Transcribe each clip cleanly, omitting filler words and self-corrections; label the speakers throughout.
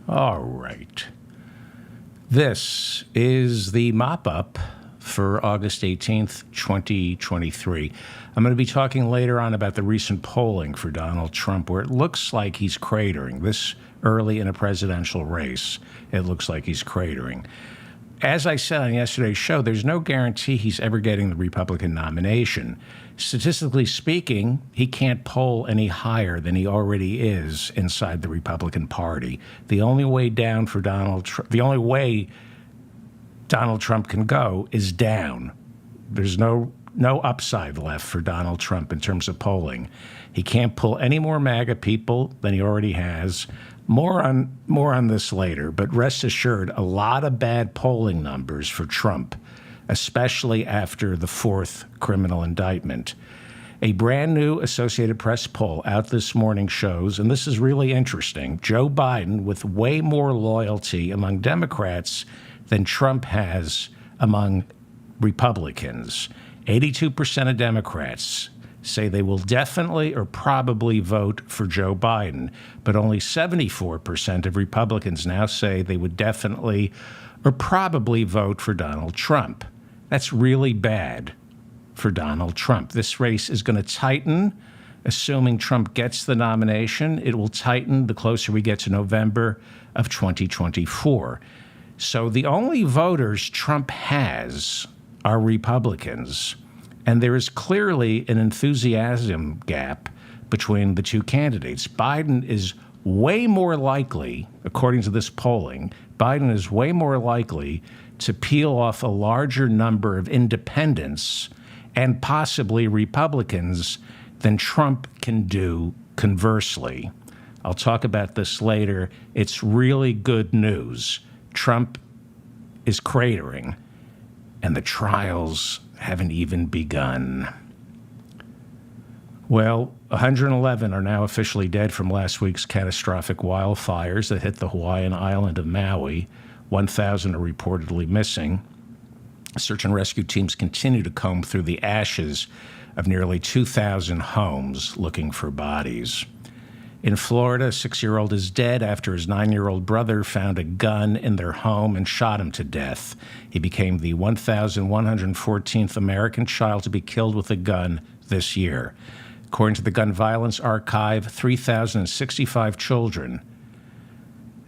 Speaker 1: All right. This is the mop-up for August 18th, 2023. I'm going to be talking later on about the recent polling for Donald Trump, where it looks like he's cratering. This early in a presidential race, it looks like he's cratering. As I said on yesterday's show, there's no guarantee he's ever getting the Republican nomination. Statistically speaking, he can't poll any higher than he already is inside the Republican Party. The only way down for the only way Donald Trump can go is down. There's no upside left for Donald Trump in terms of polling. He can't pull any more MAGA people than he already has. More on this later, but rest assured, a lot of bad polling numbers for Trump, especially after the fourth criminal indictment. A brand new Associated Press poll out this morning shows, and this is really interesting, Joe Biden with way more loyalty among Democrats than Trump has among Republicans. 82% of Democrats say they will definitely or probably vote for Joe Biden, but only 74% of Republicans now say they would definitely or probably vote for Donald Trump. That's really bad for Donald Trump. This race is going to tighten, assuming Trump gets the nomination. It will tighten the closer we get to November of 2024. So the only voters Trump has are Republicans. And there is clearly an enthusiasm gap between the two candidates. Biden is way more likely, according to this polling, Biden is way more likely to peel off a larger number of independents and possibly Republicans than Trump can do conversely. I'll talk about this later. It's really good news. Trump is cratering, and the trials haven't even begun. Well, 111 are now officially dead from last week's catastrophic wildfires that hit the Hawaiian island of Maui. 1,000 are reportedly missing. Search and rescue teams continue to comb through the ashes of nearly 2,000 homes looking for bodies. In Florida, a 6-year-old is dead after his 9-year-old brother found a gun in their home and shot him to death. He became the 1,114th American child to be killed with a gun this year. According to the Gun Violence Archive, 3,065 children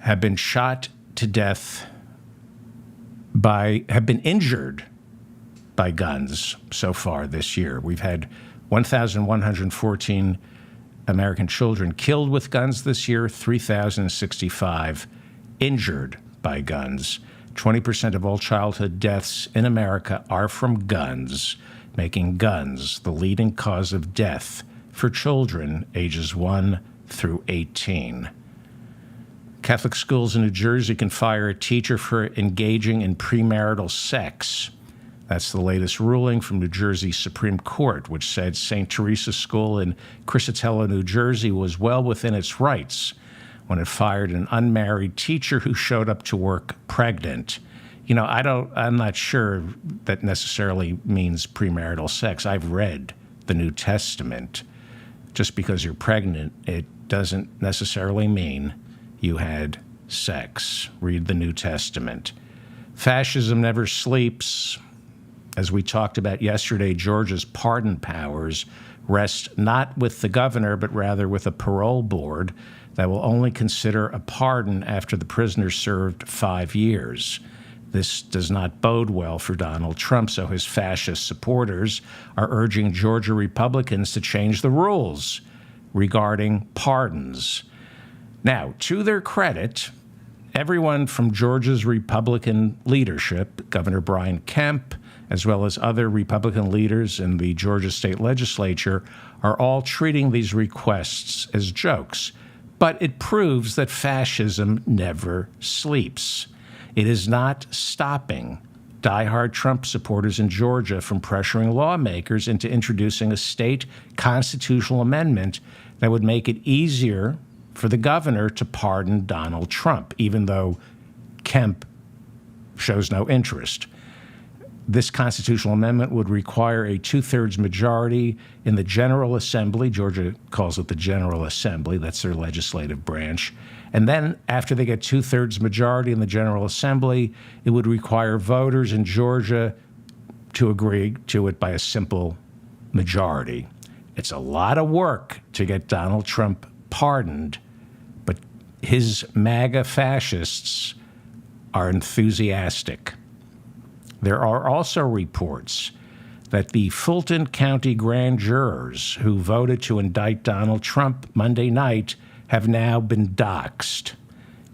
Speaker 1: have been shot to death have been injured by guns so far this year. We've had 1,114 American children killed with guns this year, 3,065 injured by guns. 20% of all childhood deaths in America are from guns, making guns the leading cause of death for children ages 1 through 18. Catholic schools in New Jersey can fire a teacher for engaging in premarital sex. That's the latest ruling from New Jersey Supreme Court, which said St. Teresa School in Crisatella, New Jersey, was well within its rights when it fired an unmarried teacher who showed up to work pregnant. You know, I'm not sure that necessarily means premarital sex. I've read the New Testament. Just because you're pregnant, it doesn't necessarily mean you had sex. Read the New Testament. Fascism never sleeps. As we talked about yesterday, Georgia's pardon powers rest not with the governor, but rather with a parole board that will only consider a pardon after the prisoner served 5 years. This does not bode well for Donald Trump, so his fascist supporters are urging Georgia Republicans to change the rules regarding pardons. Now, to their credit, everyone from Georgia's Republican leadership, Governor Brian Kemp, as well as other Republican leaders in the Georgia state legislature, are all treating these requests as jokes. But it proves that fascism never sleeps. It is not stopping diehard Trump supporters in Georgia from pressuring lawmakers into introducing a state constitutional amendment that would make it easier for the governor to pardon Donald Trump, even though Kemp shows no interest. This constitutional amendment would require a two-thirds majority in the General Assembly. Georgia calls it the General Assembly. That's their legislative branch. And then after they get two-thirds majority in the General Assembly, it would require voters in Georgia to agree to it by a simple majority. It's a lot of work to get Donald Trump pardoned, but his MAGA fascists are enthusiastic. There are also reports that the Fulton County grand jurors who voted to indict Donald Trump Monday night have now been doxxed.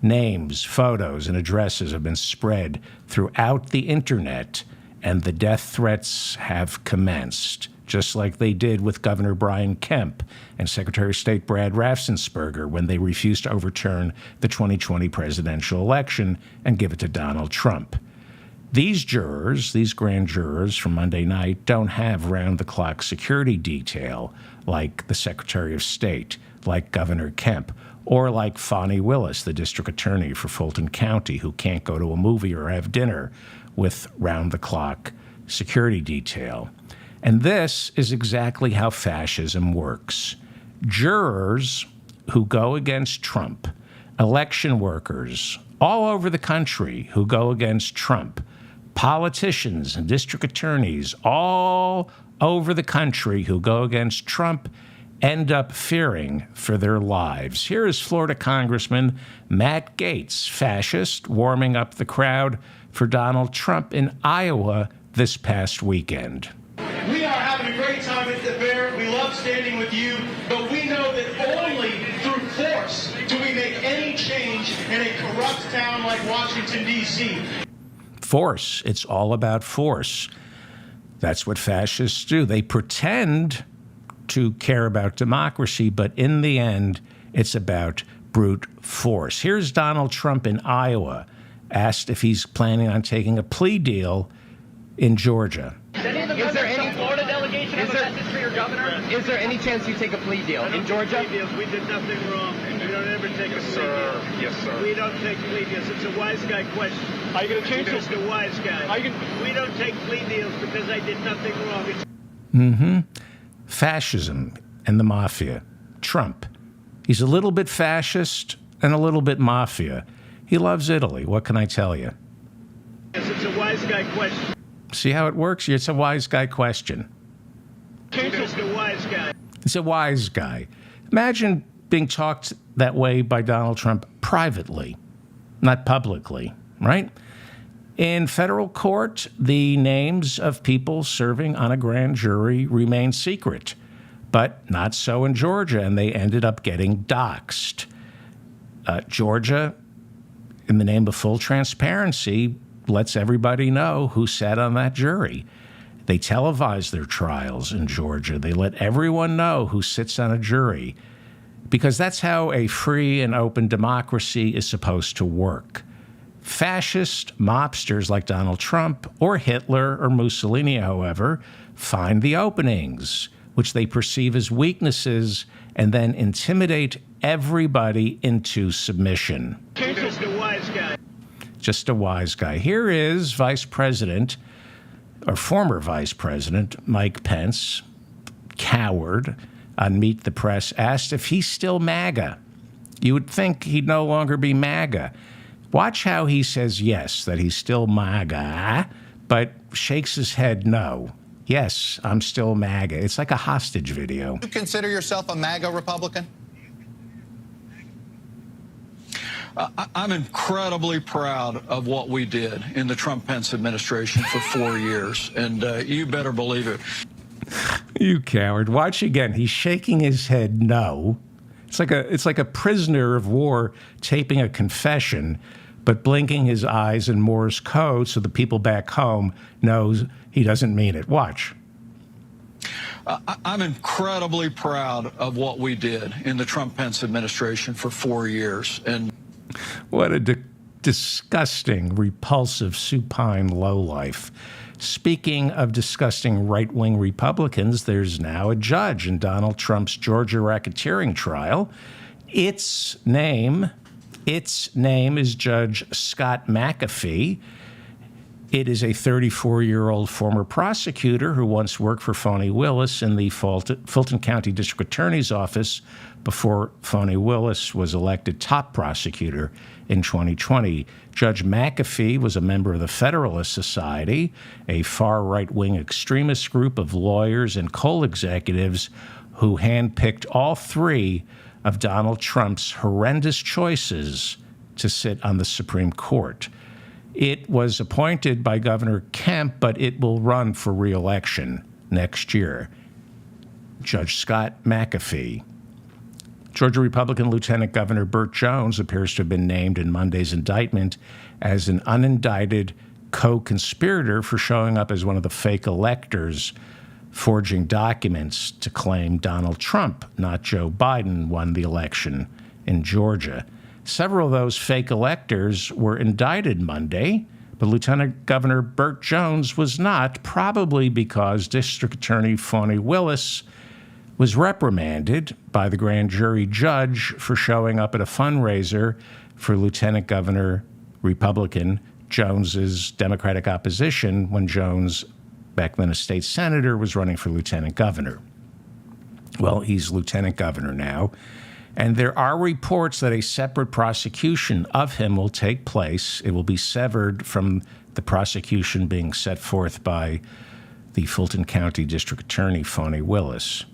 Speaker 1: Names, photos, and addresses have been spread throughout the internet, and the death threats have commenced, just like they did with Governor Brian Kemp and Secretary of State Brad Raffensperger when they refused to overturn the 2020 presidential election and give it to Donald Trump. These jurors, these grand jurors from Monday night, don't have round-the-clock security detail like the Secretary of State, like Governor Kemp, or like Fani Willis, the district attorney for Fulton County, who can't go to a movie or have dinner with round-the-clock security detail. And this is exactly how fascism works. Jurors who go against Trump, election workers all over the country who go against Trump, politicians and district attorneys all over the country who go against Trump end up fearing for their lives. Here is Florida Congressman Matt Gaetz, fascist, warming up the crowd for Donald Trump in Iowa this past weekend.
Speaker 2: We are having a great time at the fair. We love standing with you, but we know that only through force do we make any change in a corrupt town like Washington, D.C.
Speaker 1: Force. It's all about force. That's what fascists do. They pretend to care about democracy, but in the end, it's about brute force. Here's Donald Trump in Iowa, asked if he's planning on taking a plea deal in Georgia.
Speaker 3: Is there any Florida delegation have a message for your governor? Is there any chance you take a plea deal in Georgia?
Speaker 4: Plea deals. We did nothing wrong. We don't ever take a plea deal.
Speaker 5: Yes, sir.
Speaker 4: We don't take plea deals. It's a wise guy question.
Speaker 5: Are you going to change this?
Speaker 4: Mr. Wise Guy. We don't take plea deals because I did nothing wrong.
Speaker 1: Fascism and the mafia. Trump. He's a little bit fascist and a little bit mafia. He loves Italy. What can I tell you?
Speaker 4: Yes, it's a wise guy question.
Speaker 1: See how it works? It's a wise guy question.
Speaker 4: Mr. Wise Guy.
Speaker 1: It's a wise guy. Imagine being talked that way by Donald Trump privately, not publicly, right? In federal court, the names of people serving on a grand jury remain secret, but not so in Georgia, and they ended up getting doxxed. Georgia, in the name of full transparency, lets everybody know who sat on that jury. They televise their trials in Georgia. They let everyone know who sits on a jury, because that's how a free and open democracy is supposed to work. Fascist mobsters like Donald Trump or Hitler or Mussolini, however, find the openings, which they perceive as weaknesses, and then intimidate everybody into submission.
Speaker 4: Mr. Wise Guy.
Speaker 1: Just a wise guy. Here is Vice President, or former Vice President, Mike Pence, coward, on Meet the Press, asked if he's still MAGA. You would think he'd no longer be MAGA. Watch how he says yes, that he's still MAGA, but shakes his head no. Yes, I'm still MAGA. It's like a hostage video.
Speaker 6: You consider yourself a MAGA Republican?
Speaker 7: I'm incredibly proud of what we did in the Trump-Pence administration for 4 years, and you better believe it.
Speaker 1: You coward. Watch again. He's shaking his head no. It's like a prisoner of war taping a confession, but blinking his eyes in Morse code so the people back home knows he doesn't mean it. Watch.
Speaker 7: I'm incredibly proud of what we did in the Trump-Pence administration for 4 years, and
Speaker 1: what a disgusting, repulsive, supine lowlife. Speaking of disgusting right-wing Republicans, there's now a judge in Donald Trump's Georgia racketeering trial. Its name is Judge Scott McAfee. It is a 34-year-old former prosecutor who once worked for Phony Willis in the Fulton County District Attorney's Office before Phony Willis was elected top prosecutor in 2020. Judge McAfee was a member of the Federalist Society, a far right-wing extremist group of lawyers and coal executives who handpicked all three of Donald Trump's horrendous choices to sit on the Supreme Court. It was appointed by Governor Kemp, but it will run for re-election next year. Judge Scott McAfee. Georgia Republican Lieutenant Governor Burt Jones appears to have been named in Monday's indictment as an unindicted co-conspirator for showing up as one of the fake electors forging documents to claim Donald Trump, not Joe Biden, won the election in Georgia. Several of those fake electors were indicted Monday, but Lieutenant Governor Burt Jones was not, probably because District Attorney Phony Willis was reprimanded by the grand jury judge for showing up at a fundraiser for Lieutenant Governor Republican Jones's Democratic opposition when Jones, back then a state senator, was running for lieutenant governor. Well, he's lieutenant governor now. And there are reports that a separate prosecution of him will take place. It will be severed from the prosecution being set forth by the Fulton County District Attorney, Phony Willis.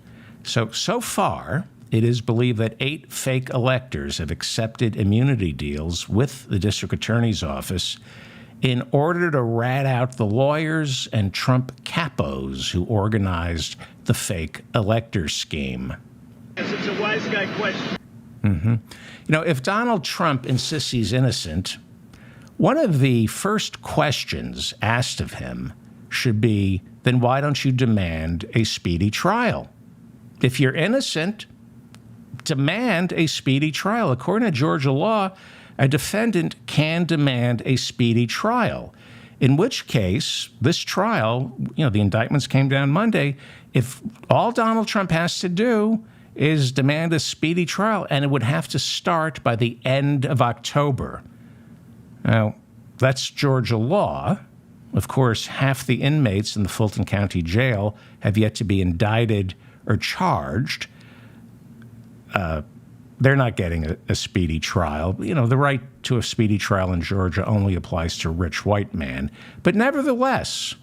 Speaker 1: So far, it is believed that 8 fake electors have accepted immunity deals with the District Attorney's Office in order to rat out the lawyers and Trump capos who organized the fake elector scheme.
Speaker 4: It's a wise guy question.
Speaker 1: If Donald Trump insists he's innocent, one of the first questions asked of him should be, then why don't you demand a speedy trial? If you're innocent, demand a speedy trial. According to Georgia law, a defendant can demand a speedy trial, in which case this trial, the indictments came down Monday, if all Donald Trump has to do is demand a speedy trial, and it would have to start by the end of October. Now, that's Georgia law. Of course, half the inmates in the Fulton County Jail have yet to be indicted or charged. They're not getting a speedy trial. The right to a speedy trial in Georgia only applies to rich white men. But nevertheless,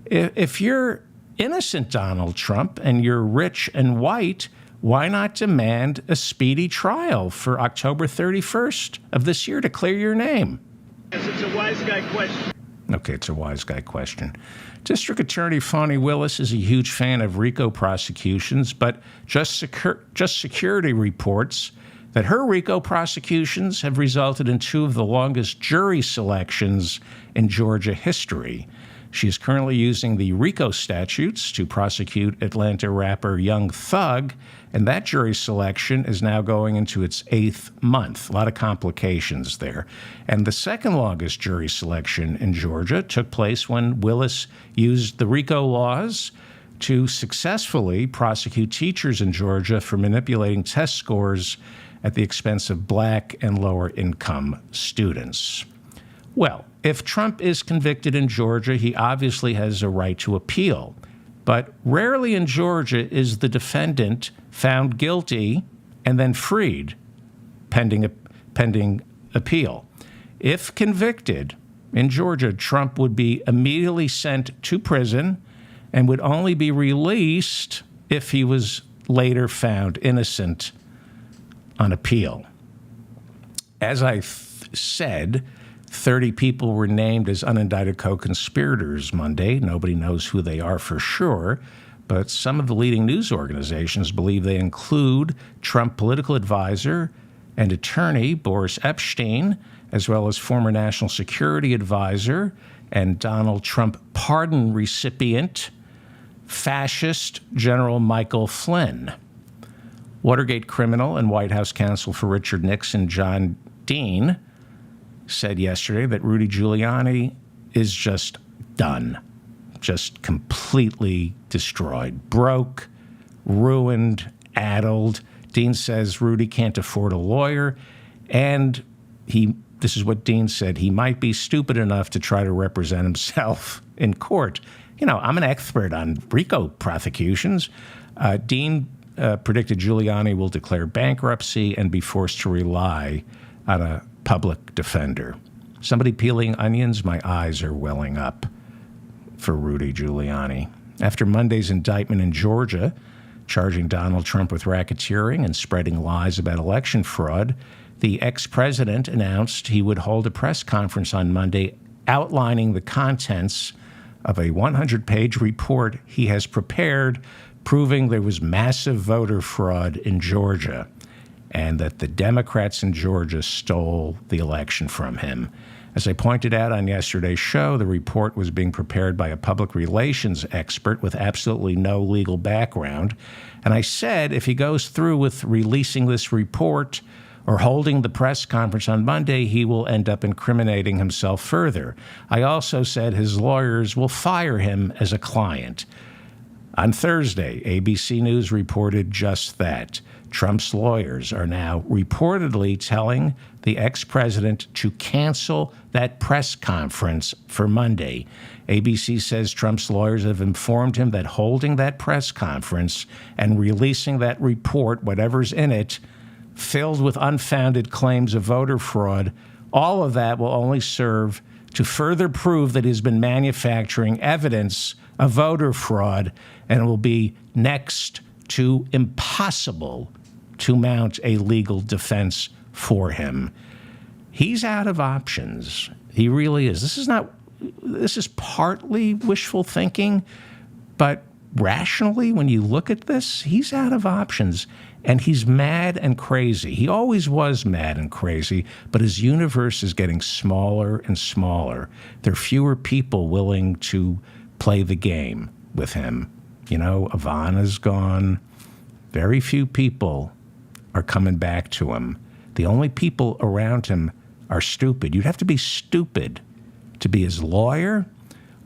Speaker 1: if you're innocent, Donald Trump, and you're rich and white, why not demand a speedy trial for October 31st of this year to clear your name?
Speaker 4: It's a wise guy question.
Speaker 1: Okay, it's a wise guy question. District Attorney Phony Willis is a huge fan of RICO prosecutions, but Just Security reports that her RICO prosecutions have resulted in 2 of the longest jury selections in Georgia history. She is currently using the RICO statutes to prosecute Atlanta rapper Young Thug, and that jury selection is now going into its 8th month. A lot of complications there. And the second longest jury selection in Georgia took place when Willis used the RICO laws to successfully prosecute teachers in Georgia for manipulating test scores at the expense of black and lower-income students. Well, if Trump is convicted in Georgia, he obviously has a right to appeal. But rarely in Georgia is the defendant found guilty and then freed pending appeal. If convicted in Georgia, Trump would be immediately sent to prison and would only be released if he was later found innocent on appeal. As I said, 30 people were named as unindicted co-conspirators Monday. Nobody knows who they are for sure, but some of the leading news organizations believe they include Trump political advisor and attorney Boris Epshteyn, as well as former national security advisor and Donald Trump pardon recipient, fascist General Michael Flynn. Watergate criminal and White House counsel for Richard Nixon, John Dean, said yesterday that Rudy Giuliani is just done, just completely destroyed, broke, ruined, addled. Dean says Rudy can't afford a lawyer, and he this is what Dean said, he might be stupid enough to try to represent himself in court. I'm an expert on RICO prosecutions. Dean predicted Giuliani will declare bankruptcy and be forced to rely on a public defender. Somebody peeling onions? My eyes are welling up for Rudy Giuliani. After Monday's indictment in Georgia, charging Donald Trump with racketeering and spreading lies about election fraud, the ex-president announced he would hold a press conference on Monday outlining the contents of a 100-page report he has prepared proving there was massive voter fraud in Georgia and that the Democrats in Georgia stole the election from him. As I pointed out on yesterday's show, the report was being prepared by a public relations expert with absolutely no legal background. And I said if he goes through with releasing this report or holding the press conference on Monday, he will end up incriminating himself further. I also said his lawyers will fire him as a client. On Thursday, ABC News reported just that. Trump's lawyers are now reportedly telling the ex-president to cancel that press conference for Monday. ABC says Trump's lawyers have informed him that holding that press conference and releasing that report, whatever's in it, filled with unfounded claims of voter fraud, all of that will only serve to further prove that he's been manufacturing evidence of voter fraud, and it will be next to impossible to mount a legal defense for him. He's out of options. He really is. This is partly wishful thinking, but rationally, when you look at this, he's out of options, and he's mad and crazy. He always was mad and crazy, but his universe is getting smaller and smaller. There are fewer people willing to play the game with him. Ivana's gone. Very few people are coming back to him. The only people around him are stupid. You'd have to be stupid to be his lawyer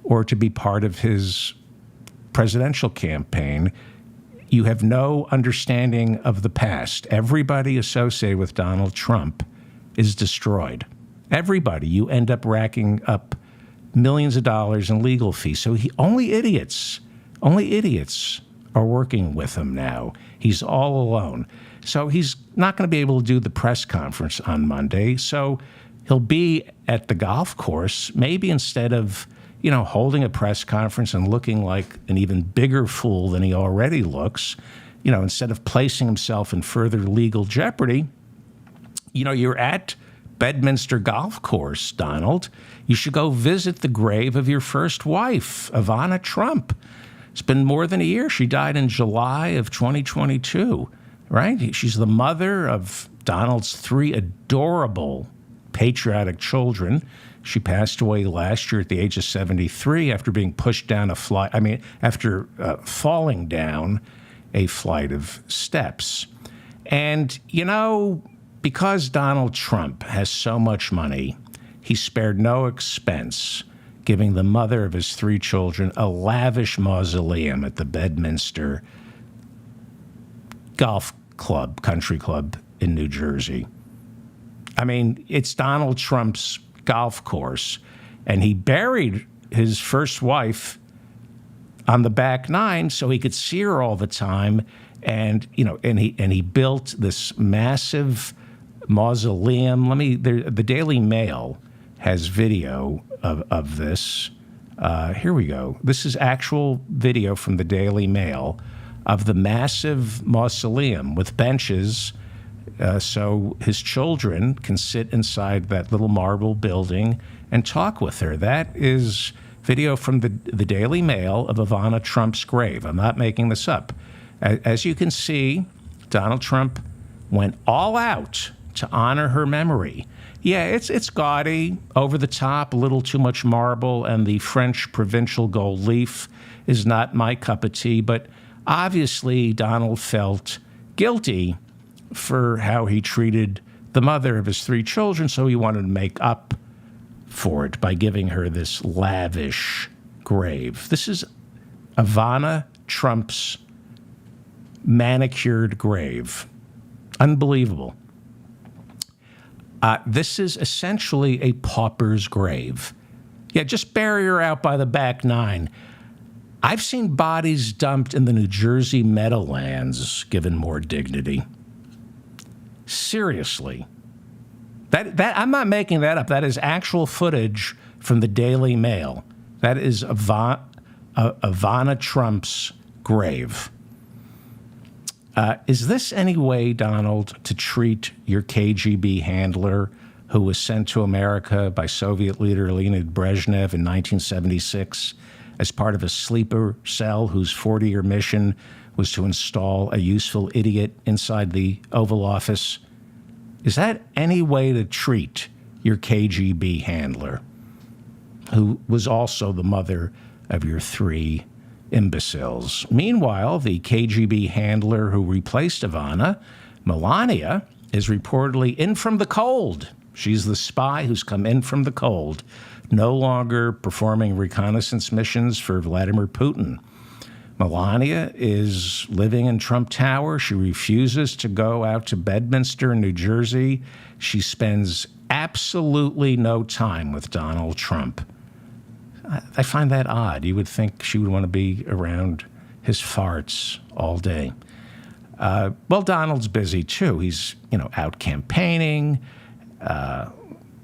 Speaker 1: or to be part of his presidential campaign. You have no understanding of the past. Everybody associated with Donald Trump is destroyed. Everybody. You end up racking up millions of dollars in legal fees. So only idiots are working with him now. He's all alone. So he's not going to be able to do the press conference on Monday. So he'll be at the golf course, maybe instead of, holding a press conference and looking like an even bigger fool than he already looks, instead of placing himself in further legal jeopardy, you're at Bedminster Golf Course, Donald. You should go visit the grave of your first wife, Ivana Trump. It's been more than a year. She died in July of 2022, right? She's the mother of Donald's 3 adorable patriotic children. She passed away last year at the age of 73 after being pushed down after falling down a flight of steps. And, because Donald Trump has so much money, he spared no expense giving the mother of his 3 children a lavish mausoleum at the Bedminster Golf Club, Country Club in New Jersey. It's Donald Trump's golf course, and he buried his first wife on the back 9 so he could see her all the time, and he built this massive mausoleum. The Daily Mail has video of this. Here we go. This is actual video from the Daily Mail of the massive mausoleum with benches so his children can sit inside that little marble building and talk with her. That is video from the Daily Mail of Ivana Trump's grave. I'm not making this up. As you can see, Donald Trump went all out to honor her memory. Yeah, it's gaudy, over the top, a little too much marble, and the French provincial gold leaf is not my cup of tea, but obviously Donald felt guilty for how he treated the mother of his 3 children, so he wanted to make up for it by giving her this lavish grave. This is Ivana Trump's manicured grave. Unbelievable. This is essentially a pauper's grave. Yeah, just bury her out by the back nine. I've seen bodies dumped in the New Jersey Meadowlands given more dignity. Seriously. That I'm not making that up. That is actual footage from the Daily Mail. That is Ivana Trump's grave. Is this any way, Donald, to treat your KGB handler who was sent to America by Soviet leader Leonid Brezhnev in 1976 as part of a sleeper cell whose 40-year mission was to install a useful idiot inside the Oval Office? Is that any way to treat your KGB handler, who was also the mother of your 3 imbeciles? Meanwhile, the KGB handler who replaced Ivana, Melania, is reportedly in from the cold. She's the spy who's come in from the cold, no longer performing reconnaissance missions for Vladimir Putin. Melania is living in Trump Tower. She refuses to go out to Bedminster, New Jersey. She spends absolutely no time with Donald Trump. I find that odd. You would think she would want to be around his farts all day. Well, Donald's busy too. He's, out campaigning,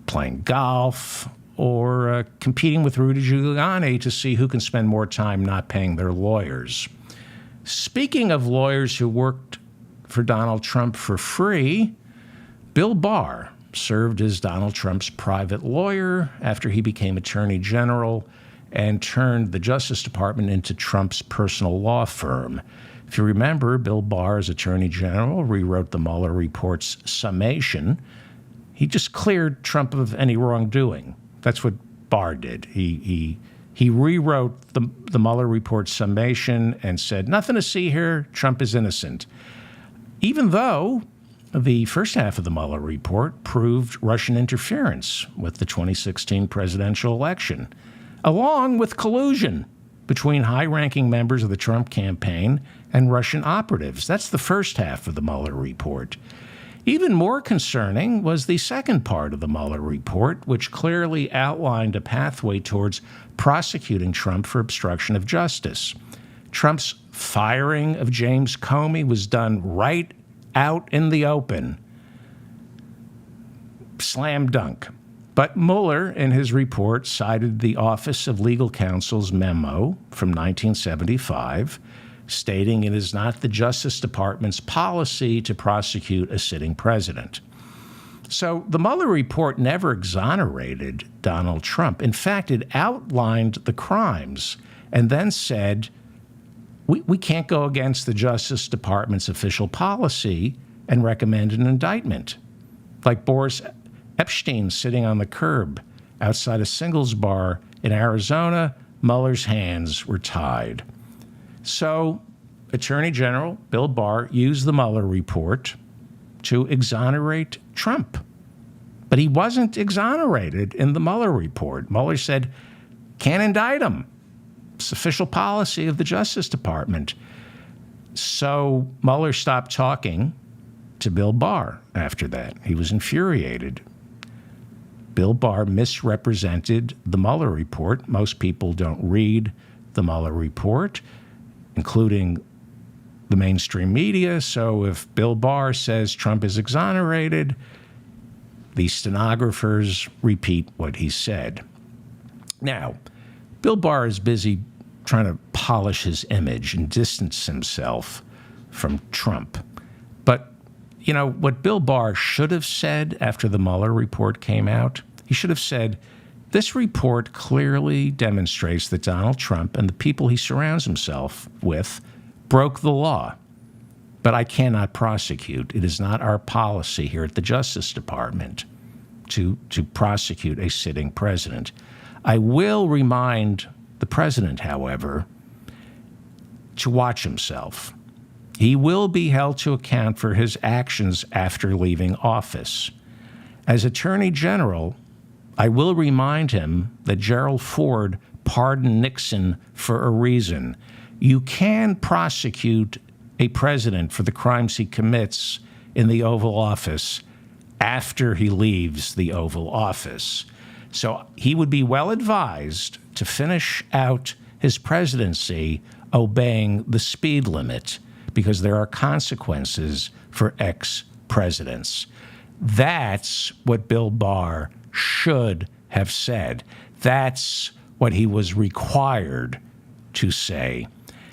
Speaker 1: playing golf, or competing with Rudy Giuliani to see who can spend more time not paying their lawyers. Speaking of lawyers who worked for Donald Trump for free, Bill Barr served as Donald Trump's private lawyer after he became Attorney General and turned the Justice Department into Trump's personal law firm. If you remember, Bill Barr, as Attorney General, rewrote the Mueller report's summation. He just cleared Trump of any wrongdoing. That's what Barr did. He rewrote the Mueller report summation and said, nothing to see here, Trump is innocent. Even though the first half of the Mueller report proved Russian interference with the 2016 presidential election, along with collusion between high-ranking members of the Trump campaign and Russian operatives. That's the first half of the Mueller report. Even more concerning was the second part of the Mueller report, which clearly outlined a pathway towards prosecuting Trump for obstruction of justice. Trump's firing of James Comey was done right out in the open. Slam dunk. But Mueller, in his report, cited the Office of Legal Counsel's memo from 1975, stating it is not the Justice Department's policy to prosecute a sitting president. So the Mueller report never exonerated Donald Trump. In fact, it outlined the crimes and then said, we can't go against the Justice Department's official policy and recommend an indictment. Like Boris Epstein sitting on the curb outside a singles bar in Arizona, Mueller's hands were tied. So Attorney General Bill Barr used the Mueller report to exonerate Trump. But he wasn't exonerated in the Mueller report. Mueller said, can't indict him. It's official policy of the Justice Department. So Mueller stopped talking to Bill Barr after that. He was infuriated. Bill Barr misrepresented the Mueller report. Most people don't read the Mueller report, including the mainstream media. So if Bill Barr says Trump is exonerated, the stenographers repeat what he said. Now, Bill Barr is busy trying to polish his image and distance himself from Trump. But, what Bill Barr should have said after the Mueller report came out, he should have said, this report clearly demonstrates that Donald Trump and the people he surrounds himself with broke the law. But I cannot prosecute. It is not our policy here at the Justice Department to prosecute a sitting president. I will remind the president, however, to watch himself. He will be held to account for his actions after leaving office. As Attorney General, I will remind him that Gerald Ford pardoned Nixon for a reason. You can prosecute a president for the crimes he commits in the Oval Office after he leaves the Oval Office. So he would be well advised to finish out his presidency obeying the speed limit, because there are consequences for ex-presidents. That's what Bill Barr should have said. That's what he was required to say.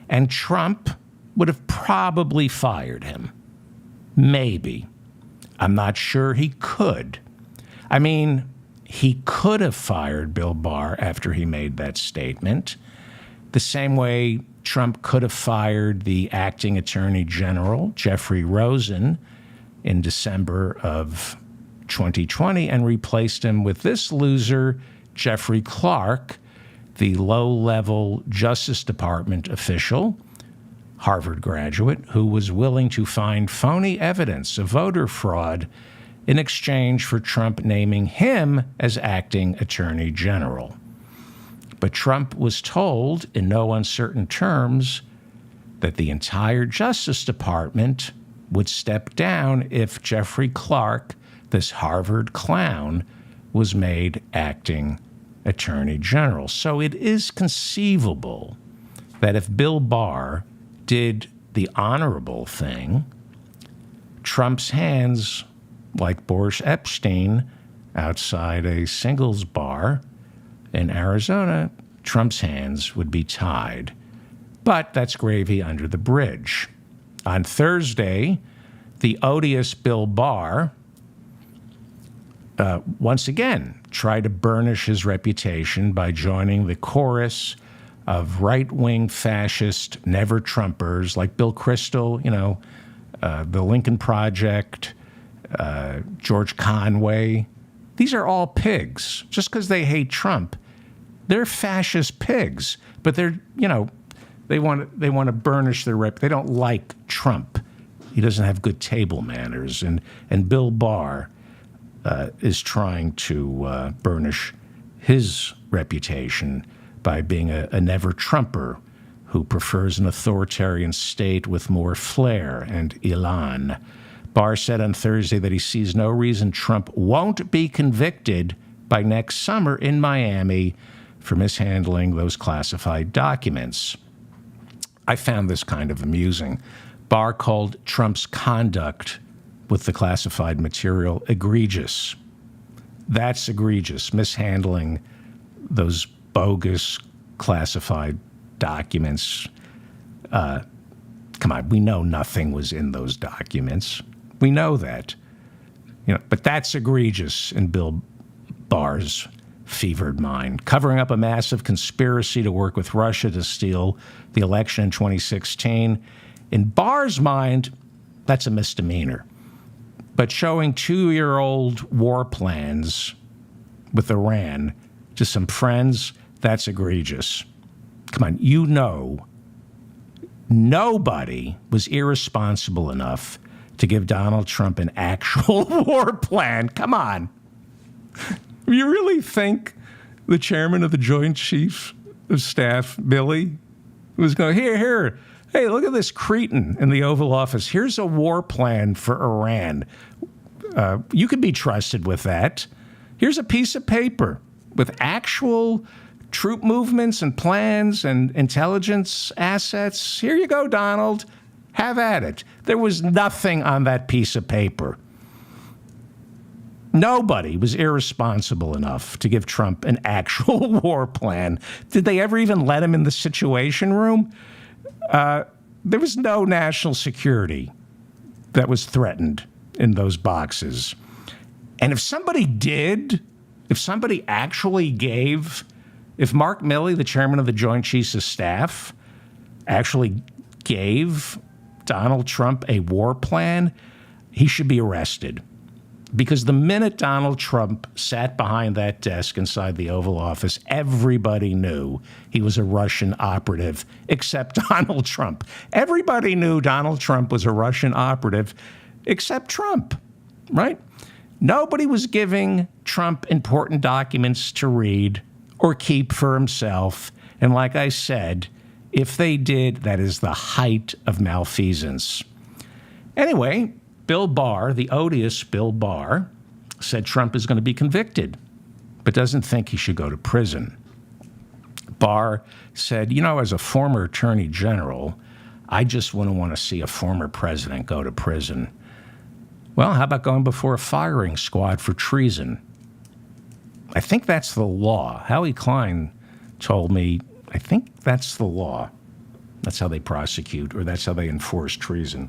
Speaker 1: And Trump would have probably fired him. Maybe. I'm not sure he could. I mean, he could have fired Bill Barr after he made that statement, the same way Trump could have fired the acting attorney general, Jeffrey Rosen, in December of 2020 and replaced him with this loser, Jeffrey Clark, the low-level Justice Department official, Harvard graduate, who was willing to find phony evidence of voter fraud in exchange for Trump naming him as acting attorney general. But Trump was told in no uncertain terms that the entire Justice Department would step down if Jeffrey Clark, this Harvard clown, was made acting attorney general. So it is conceivable that if Bill Barr did the honorable thing, Trump's hands, like Boris Epstein outside a singles bar in Arizona, Trump's hands would be tied. But that's gravy under the bridge. On Thursday, the odious Bill Barr once again tried to burnish his reputation by joining the chorus of right-wing fascist never-Trumpers like Bill Kristol, the Lincoln Project, George Conway. These are all pigs. Just because they hate Trump, they're fascist pigs. But they're, they want to burnish their rep. They don't like Trump. He doesn't have good table manners. And Bill Barr is trying to burnish his reputation by being a never-Trumper who prefers an authoritarian state with more flair and elan. Barr said on Thursday that he sees no reason Trump won't be convicted by next summer in Miami for mishandling those classified documents. I found this kind of amusing. Barr called Trump's conduct with the classified material egregious. That's egregious, mishandling those bogus classified documents. Come on, we know nothing was in those documents. We know that. But that's egregious in Bill Barr's fevered mind. Covering up a massive conspiracy to work with Russia to steal the election in 2016. In Barr's mind, that's a misdemeanor. But showing 2-year-old war plans with Iran to some friends, that's egregious. Come on, nobody was irresponsible enough to give Donald Trump an actual war plan. Come on. You really think the chairman of the Joint Chiefs of Staff, Billy, was going, here, hey, look at this cretin in the Oval Office. Here's a war plan for Iran. You can be trusted with that. Here's a piece of paper with actual troop movements and plans and intelligence assets. Here you go, Donald. Have at it. There was nothing on that piece of paper. Nobody was irresponsible enough to give Trump an actual war plan. Did they ever even let him in the Situation Room? There was no national security that was threatened in those boxes. And if somebody actually gave, if Mark Milley, the chairman of the Joint Chiefs of Staff, actually gave Donald Trump a war plan, he should be arrested. Because the minute Donald Trump sat behind that desk inside the Oval Office, everybody knew he was a Russian operative, except Donald Trump. Everybody knew Donald Trump was a Russian operative, except Trump, right? Nobody was giving Trump important documents to read or keep for himself. And like I said, if they did, that is the height of malfeasance. Anyway, Bill Barr, the odious Bill Barr, said Trump is going to be convicted, but doesn't think he should go to prison. Barr said, as a former attorney general, I just wouldn't want to see a former president go to prison. Well, how about going before a firing squad for treason? I think that's the law. Howie Klein told me, I think that's the law. That's how they prosecute, or that's how they enforce treason.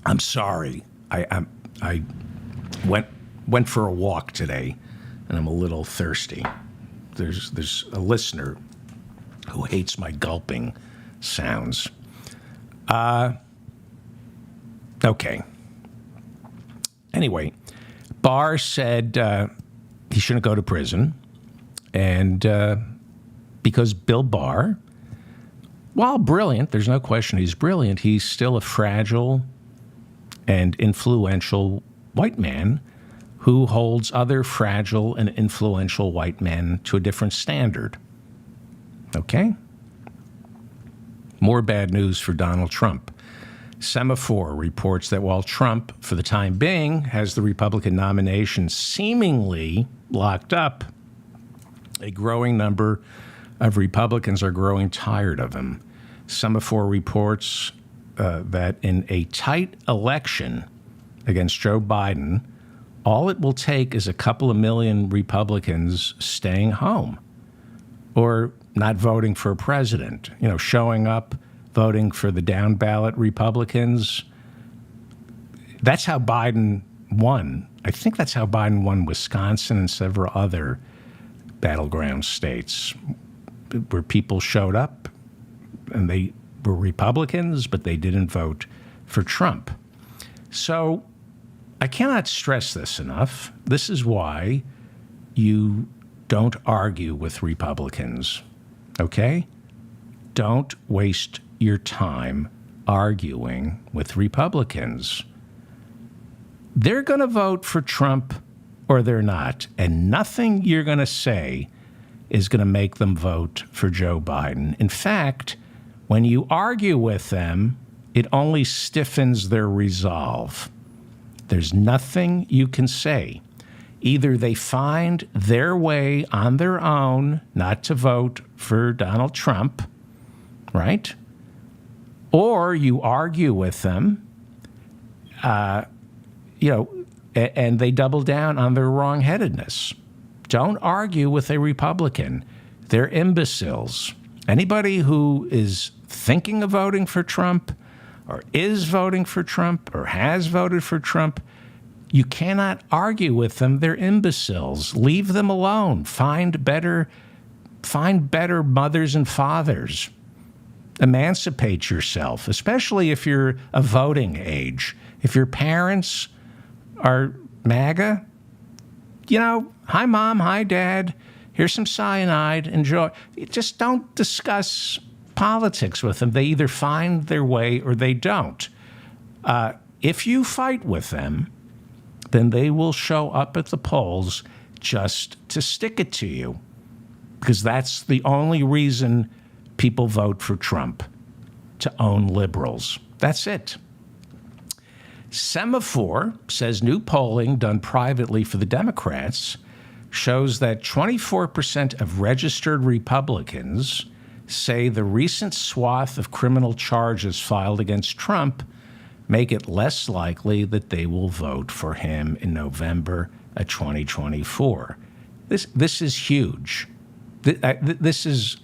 Speaker 1: I'm sorry. I went for a walk today, and I'm a little thirsty. There's a listener who hates my gulping sounds. Okay. Anyway, Barr said he shouldn't go to prison, and because Bill Barr, while brilliant, there's no question he's brilliant, he's still a fragile and influential white man who holds other fragile and influential white men to a different standard. Okay? More bad news for Donald Trump. Semaphore reports that while Trump, for the time being, has the Republican nomination seemingly locked up, a growing number of Republicans are growing tired of him. Semaphore reports that in a tight election against Joe Biden, all it will take is a couple of million Republicans staying home or not voting for a president, showing up, voting for the down ballot Republicans. That's how Biden won. I think that's how Biden won Wisconsin and several other battleground states where people showed up and they were Republicans, but they didn't vote for Trump. So I cannot stress this enough. This is why you don't argue with Republicans, okay? Don't waste your time arguing with Republicans. They're going to vote for Trump or they're not, and nothing you're going to say is going to make them vote for Joe Biden. In fact, when you argue with them, it only stiffens their resolve. There's nothing you can say. Either they find their way on their own not to vote for Donald Trump, right? Or you argue with them, and they double down on their wrongheadedness. Don't argue with a Republican. They're imbeciles. Anybody who is thinking of voting for Trump or is voting for Trump or has voted for Trump, you cannot argue with them. They're imbeciles. Leave them alone. Find better mothers and fathers. Emancipate yourself, especially if you're of voting age. If your parents are MAGA, hi, Mom, hi, Dad, here's some cyanide, enjoy. Just don't discuss politics with them. They either find their way or they don't. If you fight with them, then they will show up at the polls just to stick it to you, because that's the only reason people vote for Trump, to own liberals. That's it. Semaphore says new polling done privately for the Democrats shows that 24% of registered Republicans say the recent swath of criminal charges filed against Trump make it less likely that they will vote for him in November of 2024. This is huge. This is,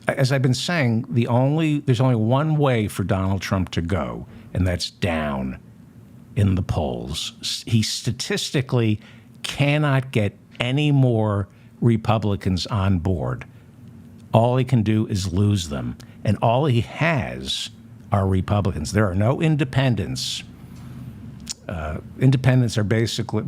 Speaker 1: as I've been saying, there's only one way for Donald Trump to go, and that's down in the polls. He statistically cannot get any more Republicans on board. All he can do is lose them. And all he has are Republicans. There are no independents. Independents are basically,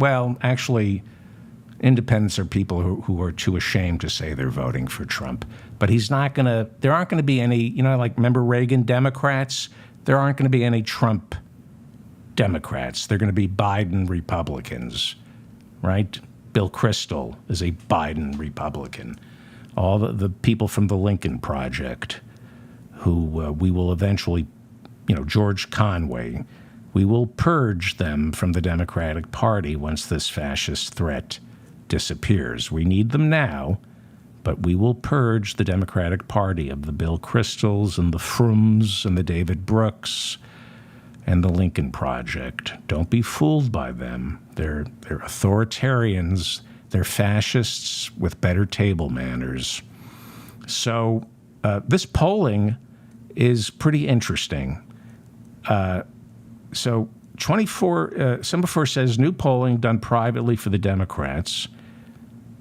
Speaker 1: independents are people who are too ashamed to say they're voting for Trump. But there aren't going to be any, remember Reagan Democrats? There aren't going to be any Trump Democrats. They're going to be Biden Republicans, right? Bill Kristol is a Biden Republican. All the people from the Lincoln Project who we will eventually George Conway. We will purge them from the Democratic Party once this fascist threat disappears. We need them now, but we will purge the Democratic Party of the Bill Kristols and the Frooms and the David Brooks and the Lincoln Project. Don't be fooled by them. They're authoritarians. They're fascists with better table manners. So this polling is pretty interesting. So 24, says new polling done privately for the Democrats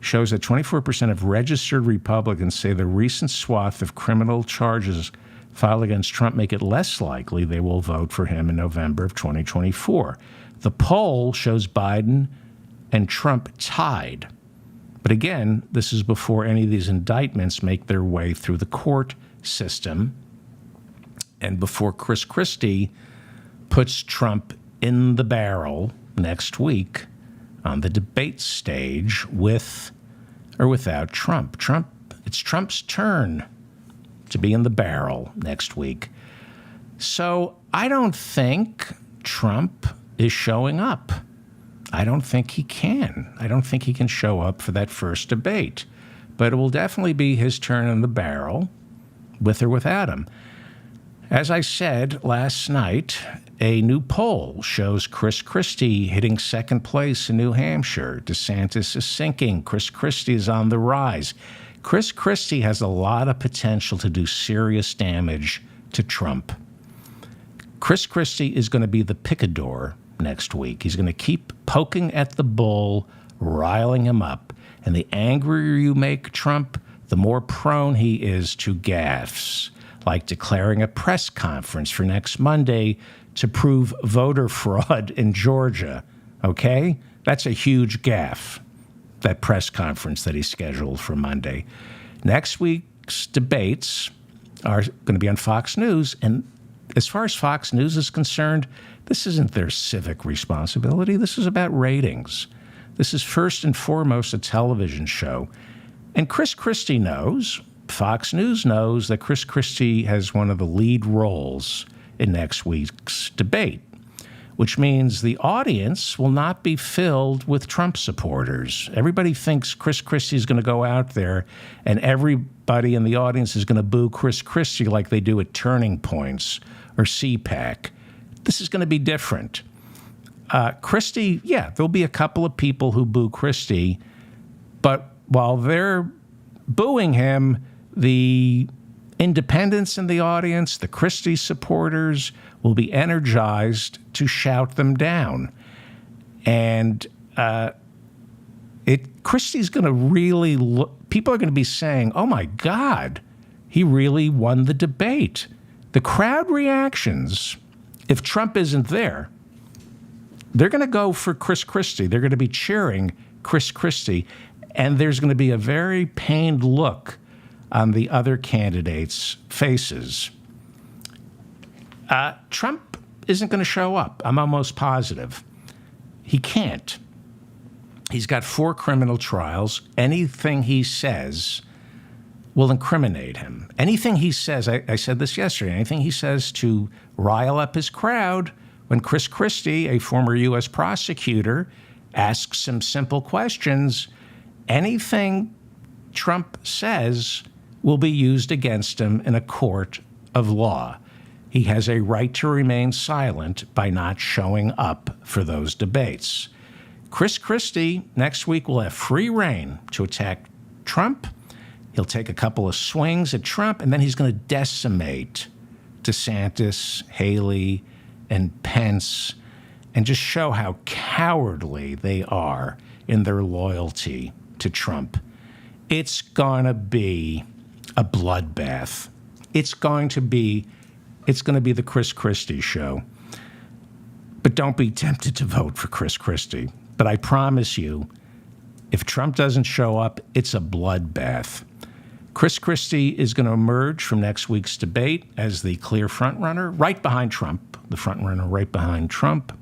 Speaker 1: shows that 24% of registered Republicans say the recent swath of criminal charges filed against Trump make it less likely they will vote for him in November of 2024. The poll shows Biden and Trump tied. But again, this is before any of these indictments make their way through the court system and before Chris Christie puts Trump in the barrel next week on the debate stage with or without Trump. It's Trump's turn to be in the barrel next week. So I don't think Trump is showing up. I don't think he can. I don't think he can show up for that first debate. But it will definitely be his turn in the barrel, with or without him. As I said last night, a new poll shows Chris Christie hitting second place in New Hampshire. DeSantis is sinking. Chris Christie is on the rise. Chris Christie has a lot of potential to do serious damage to Trump. Chris Christie is going to be the picador next week. He's going to keep poking at the bull, riling him up. And the angrier you make Trump, the more prone he is to gaffes, like declaring a press conference for next Monday to prove voter fraud in Georgia. Okay? That's a huge gaffe, that press conference that he scheduled for Monday. Next week's debates are going to be on Fox News. And as far as Fox News is concerned, this isn't their civic responsibility. This is about ratings. This is first and foremost a television show. And Chris Christie knows, Fox News knows, that Chris Christie has one of the lead roles in next week's debate, which means the audience will not be filled with Trump supporters. Everybody thinks Chris Christie is going to go out there and everybody in the audience is going to boo Chris Christie like they do at Turning Points or CPAC. This is going to be different. Christie, yeah, there'll be a couple of people who boo Christie, but while they're booing him, the independents in the audience, the Christie supporters, will be energized to shout them down. And Christie's going to really look, people are going to be saying, oh my God, he really won the debate. The crowd reactions, if Trump isn't there, they're going to go for Chris Christie. They're going to be cheering Chris Christie. And there's going to be a very pained look on the other candidates' faces. Trump isn't going to show up. I'm almost positive. He can't. He's got 4 criminal trials. Anything he says will incriminate him. Anything he says, I said this yesterday, anything he says to rile up his crowd, when Chris Christie, a former U.S. prosecutor, asks him simple questions, anything Trump says will be used against him in a court of law. He has a right to remain silent by not showing up for those debates. Chris Christie next week will have free rein to attack Trump. He'll take a couple of swings at Trump, and then he's going to decimate DeSantis, Haley, and Pence, and just show how cowardly they are in their loyalty to Trump. It's going to be a bloodbath. It's going to be the Chris Christie show. But don't be tempted to vote for Chris Christie. But I promise you, if Trump doesn't show up, it's a bloodbath. Chris Christie is going to emerge from next week's debate as the clear frontrunner, right behind Trump, the frontrunner right behind Trump.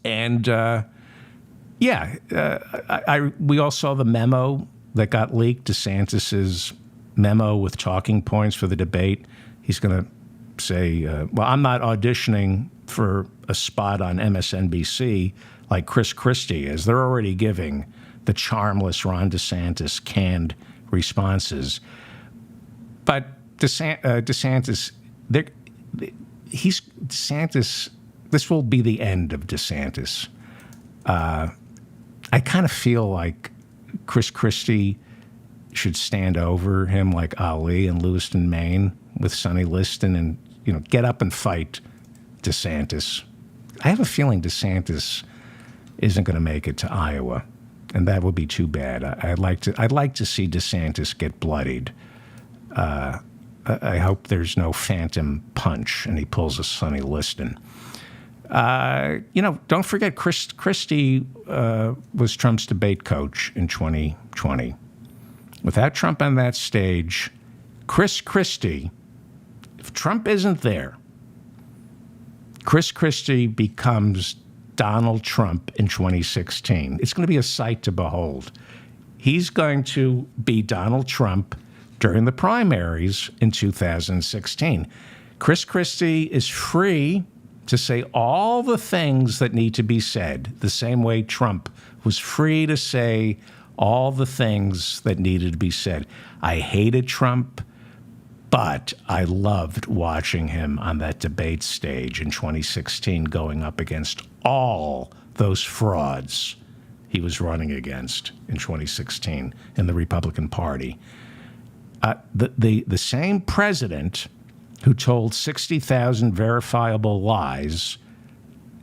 Speaker 1: And we all saw the memo that got leaked, DeSantis's memo with talking points for the debate. He's going to say, well, I'm not auditioning for a spot on MSNBC like Chris Christie is. They're already giving the charmless Ron DeSantis canned responses. But DeSantis, this will be the end of DeSantis. I kind of feel like Chris Christie should stand over him like Ali in Lewiston, Maine, with Sonny Liston, and get up and fight DeSantis. I have a feeling DeSantis isn't going to make it to Iowa, and that would be too bad. I'd like to see DeSantis get bloodied. I hope there's no phantom punch and he pulls a Sonny Liston. Don't forget Christie was Trump's debate coach in 2020. Without Trump on that stage, Chris Christie, if Trump isn't there, Chris Christie becomes Donald Trump in 2016. It's going to be a sight to behold. He's going to be Donald Trump during the primaries in 2016. Chris Christie is free to say all the things that need to be said, the same way Trump was free to say all the things that needed to be said. I hated Trump, but I loved watching him on that debate stage in 2016 going up against all those frauds he was running against in 2016 in the Republican Party. The same president who told 60,000 verifiable lies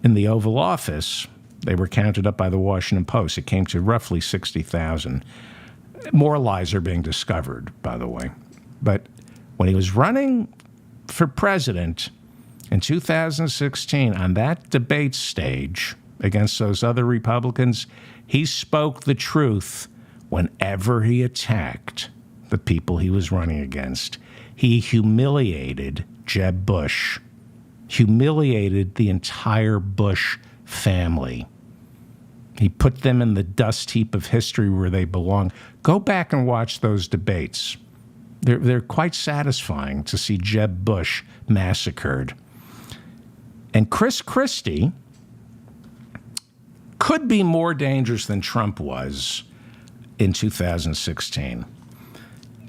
Speaker 1: in the Oval Office, they were counted up by the Washington Post. It came to roughly 60,000. More lies are being discovered, by the way. But when he was running for president in 2016 on that debate stage against those other Republicans, he spoke the truth whenever he attacked the people he was running against. He humiliated Jeb Bush, humiliated the entire Bush family. He put them in the dust heap of history where they belong. Go back and watch those debates. They're quite satisfying to see Jeb Bush massacred. And Chris Christie could be more dangerous than Trump was in 2016.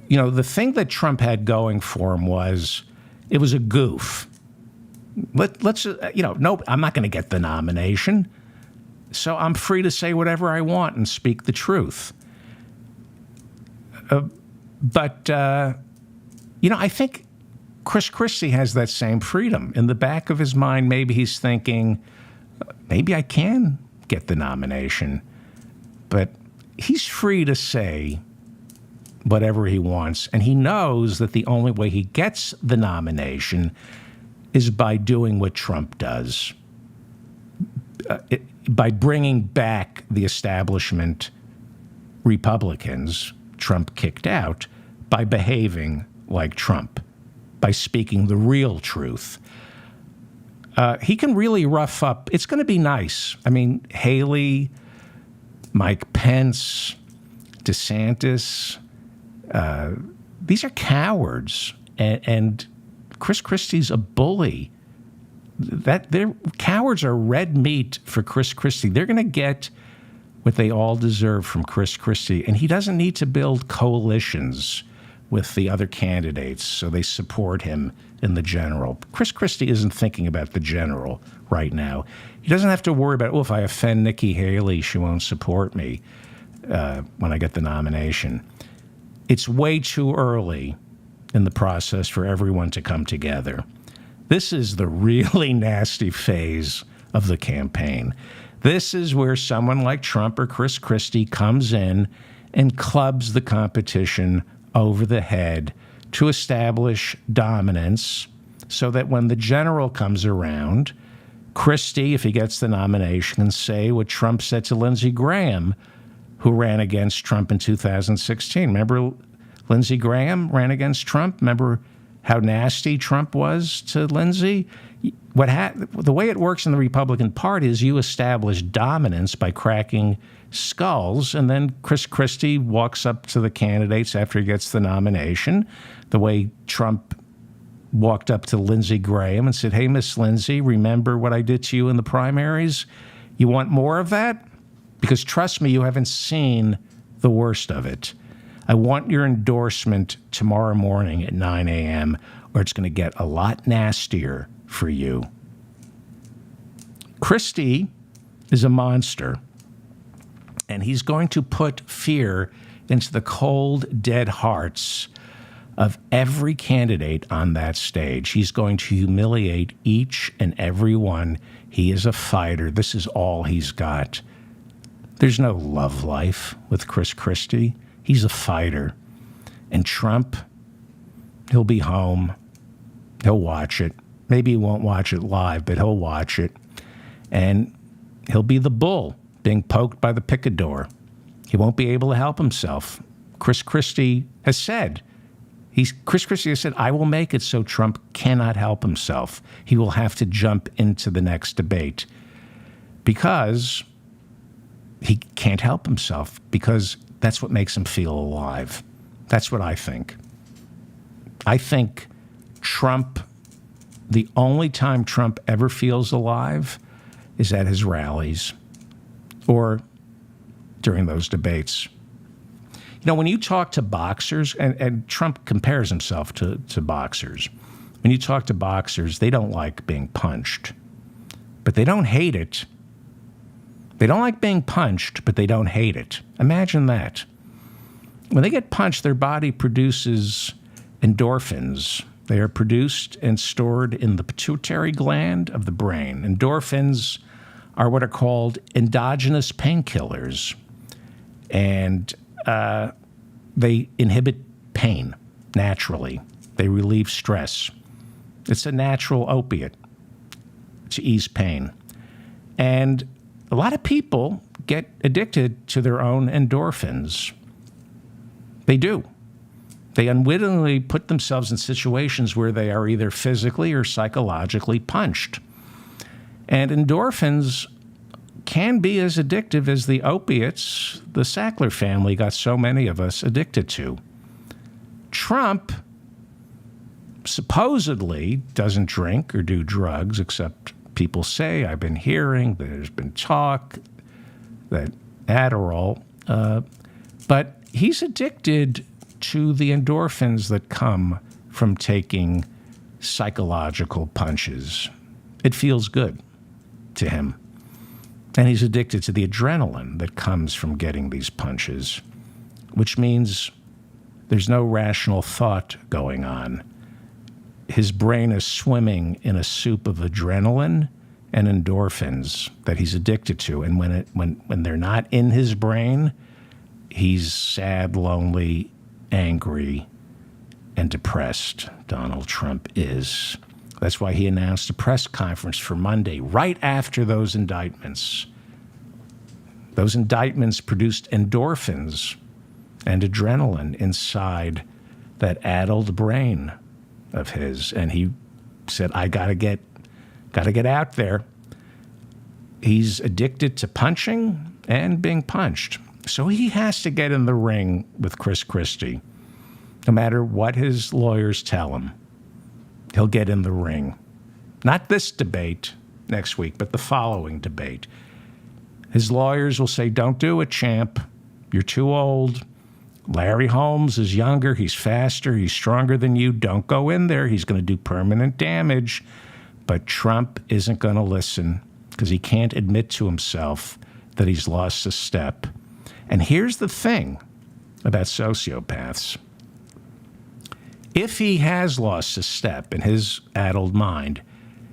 Speaker 1: The thing that Trump had going for him was it was a goof. No, I'm not going to get the nomination, so I'm free to say whatever I want and speak the truth. But I think Chris Christie has that same freedom. In the back of his mind, maybe he's thinking, maybe I can get the nomination. But he's free to say whatever he wants, and he knows that the only way he gets the nomination is by doing what Trump does, by bringing back the establishment Republicans Trump kicked out, by behaving like Trump, by speaking the real truth. He can really rough up. It's going to be nice. I mean, Haley, Mike Pence, DeSantis, these are cowards, and Chris Christie's a bully. Cowards are red meat for Chris Christie. They're going to get what they all deserve from Chris Christie, and he doesn't need to build coalitions with the other candidates so they support him in the general. Chris Christie isn't thinking about the general right now. He doesn't have to worry about, if I offend Nikki Haley, she won't support me when I get the nomination. It's way too early in the process for everyone to come together. This is the really nasty phase of the campaign. This is where someone like Trump or Chris Christie comes in and clubs the competition over the head to establish dominance so that when the general comes around, Christie, if he gets the nomination, can say what Trump said to Lindsey Graham, who ran against Trump in 2016. Remember Lindsey Graham ran against Trump? Remember how nasty Trump was to Lindsey? The way it works in the Republican Party is you establish dominance by cracking skulls, and then Chris Christie walks up to the candidates after he gets the nomination, the way Trump walked up to Lindsey Graham and said, "Hey, Miss Lindsey, remember what I did to you in the primaries? You want more of that? Because trust me, you haven't seen the worst of it. I want your endorsement tomorrow morning at 9 a.m., or it's going to get a lot nastier for you." Christie is a monster, and he's going to put fear into the cold, dead hearts of every candidate on that stage. He's going to humiliate each and every one. He is a fighter. This is all he's got. There's no love life with Chris Christie. He's a fighter. And Trump, he'll be home. He'll watch it. Maybe he won't watch it live, but he'll watch it. And he'll be the bull being poked by the picador. He won't be able to help himself. Chris Christie has said, I will make it so Trump cannot help himself. He will have to jump into the next debate because he can't help himself, because that's what makes him feel alive. That's what I think. I think Trump, the only time Trump ever feels alive is at his rallies or during those debates. You know, when you talk to boxers, and Trump compares himself to boxers, when you talk to boxers, they don't like being punched, but they don't hate it. They don't like being punched, but they don't hate it. Imagine that. When they get punched, their body produces endorphins. They are produced and stored in the pituitary gland of the brain. Endorphins are what are called endogenous painkillers, and they inhibit pain naturally. They relieve stress. It's a natural opiate to ease pain. And a lot of people get addicted to their own endorphins. They do. They unwittingly put themselves in situations where they are either physically or psychologically punched. And endorphins can be as addictive as the opiates the Sackler family got so many of us addicted to. Trump supposedly doesn't drink or do drugs, except people say, I've been hearing, there's been talk, that Adderall, but he's addicted to the endorphins that come from taking psychological punches. It feels good to him. And he's addicted to the adrenaline that comes from getting these punches, which means there's no rational thought going on. His brain is swimming in a soup of adrenaline and endorphins that he's addicted to. And when they're not in his brain, he's sad, lonely, angry, and depressed. Donald Trump is. That's why he announced a press conference for Monday, right after those indictments. Those indictments produced endorphins and adrenaline inside that addled brain of his. And he said, I gotta get out there. He's addicted to punching and being punched. So he has to get in the ring with Chris Christie. No matter what his lawyers tell him, he'll get in the ring. Not this debate next week, but the following debate. His lawyers will say, don't do it, champ. You're too old. Larry Holmes is younger. He's faster. He's stronger than you. Don't go in there. He's going to do permanent damage. But Trump isn't going to listen because he can't admit to himself that he's lost a step. And here's the thing about sociopaths. If he has lost a step in his addled mind,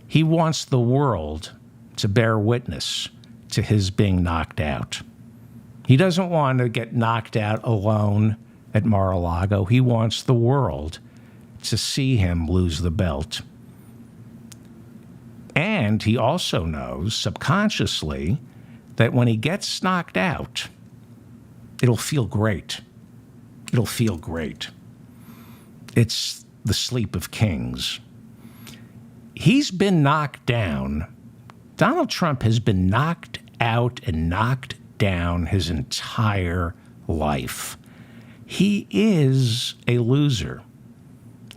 Speaker 1: he wants the world to bear witness to his being knocked out. He doesn't want to get knocked out alone at Mar-a-Lago. He wants the world to see him lose the belt. And he also knows subconsciously that when he gets knocked out, it'll feel great. It'll feel great. It's the sleep of kings. He's been knocked down. Donald Trump has been knocked out and knocked down his entire life. He is a loser.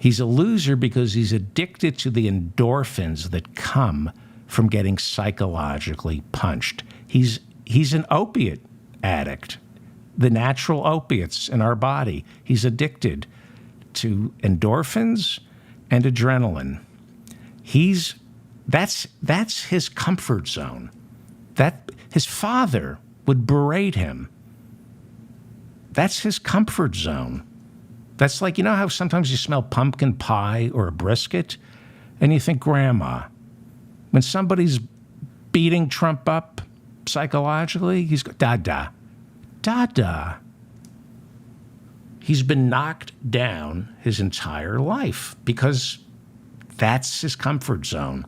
Speaker 1: He's a loser because he's addicted to the endorphins that come from getting psychologically punched. He's an opiate addict, the natural opiates in our body. He's addicted to endorphins and adrenaline. That's his comfort zone. That his father would berate him. That's his comfort zone. That's like, you know how sometimes you smell pumpkin pie or a brisket and you think grandma. When somebody's beating Trump up psychologically, he's go, da-da, da-da. He's been knocked down his entire life because that's his comfort zone.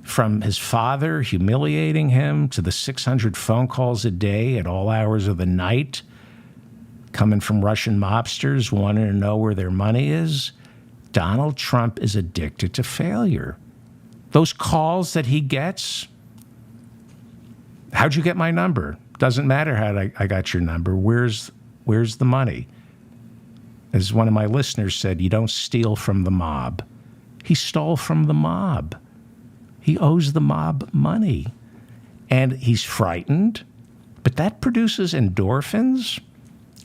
Speaker 1: From his father humiliating him to the 600 phone calls a day at all hours of the night, coming from Russian mobsters wanting to know where their money is, Donald Trump is addicted to failure. Those calls that he gets, how'd you get my number? Doesn't matter how I got your number. Where's the money? As one of my listeners said, you don't steal from the mob. He stole from the mob. He owes the mob money. And he's frightened, but that produces endorphins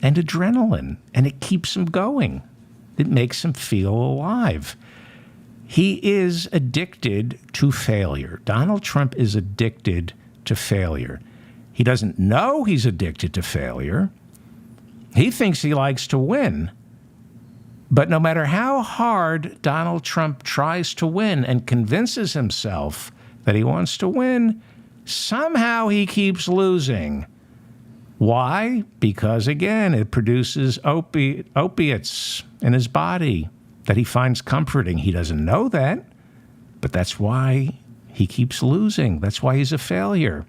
Speaker 1: and adrenaline, and it keeps him going. It makes him feel alive. He is addicted to failure. Donald Trump is addicted to failure. He doesn't know he's addicted to failure. He thinks he likes to win. But no matter how hard Donald Trump tries to win and convinces himself that he wants to win, somehow he keeps losing. Why? Because, again, it produces opiates in his body that he finds comforting. He doesn't know that, but that's why he keeps losing. That's why he's a failure.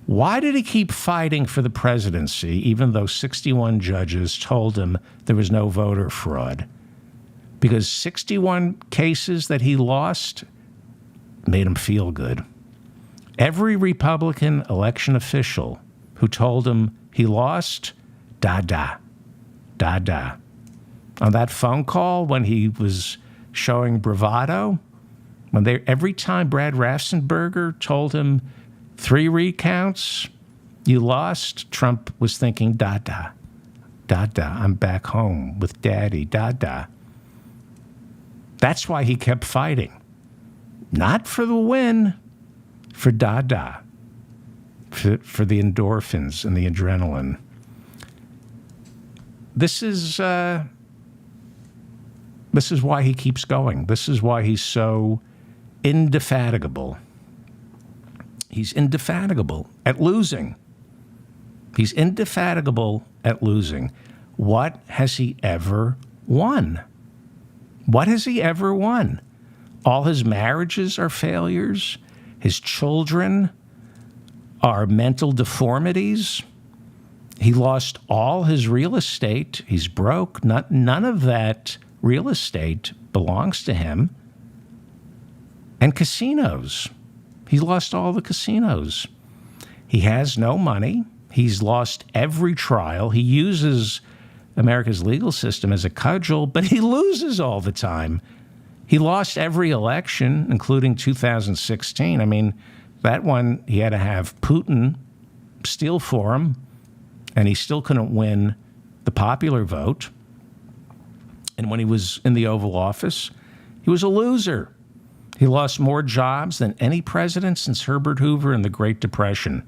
Speaker 1: Why did he keep fighting for the presidency, even though 61 judges told him there was no voter fraud? Because 61 cases that he lost made him feel good. Every Republican election official who told him he lost, da-da, da-da. On that phone call when he was showing bravado, every time Brad Raffensperger told him 3 recounts, you lost, Trump was thinking, da-da, da-da, I'm back home with daddy, da-da. That's why he kept fighting. Not for the win, for da-da, for the endorphins and the adrenaline. This is why he keeps going. This is why he's so indefatigable. He's indefatigable at losing. He's indefatigable at losing. What has he ever won? What has he ever won? All his marriages are failures. His children are mental deformities. He lost all his real estate. He's broke. None of that real estate belongs to him. And casinos. He lost all the casinos. He has no money. He's lost every trial. He uses America's legal system as a cudgel, but he loses all the time. He lost every election, including 2016. I mean, that one, he had to have Putin steal for him, and he still couldn't win the popular vote. And when he was in the Oval Office, he was a loser. He lost more jobs than any president since Herbert Hoover in the Great Depression.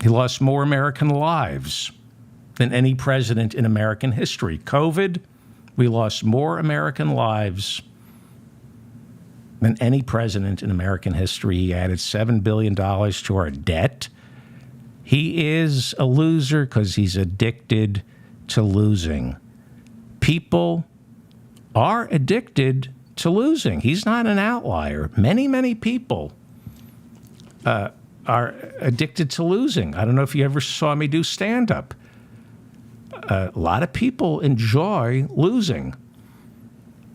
Speaker 1: He lost more American lives than any president in American history. COVID, we lost more American lives than any president in American history. He added $7 billion to our debt. He is a loser because he's addicted to losing. People are addicted to losing. He's not an outlier. Many, many people are addicted to losing. I don't know if you ever saw me do stand-up. A lot of people enjoy losing.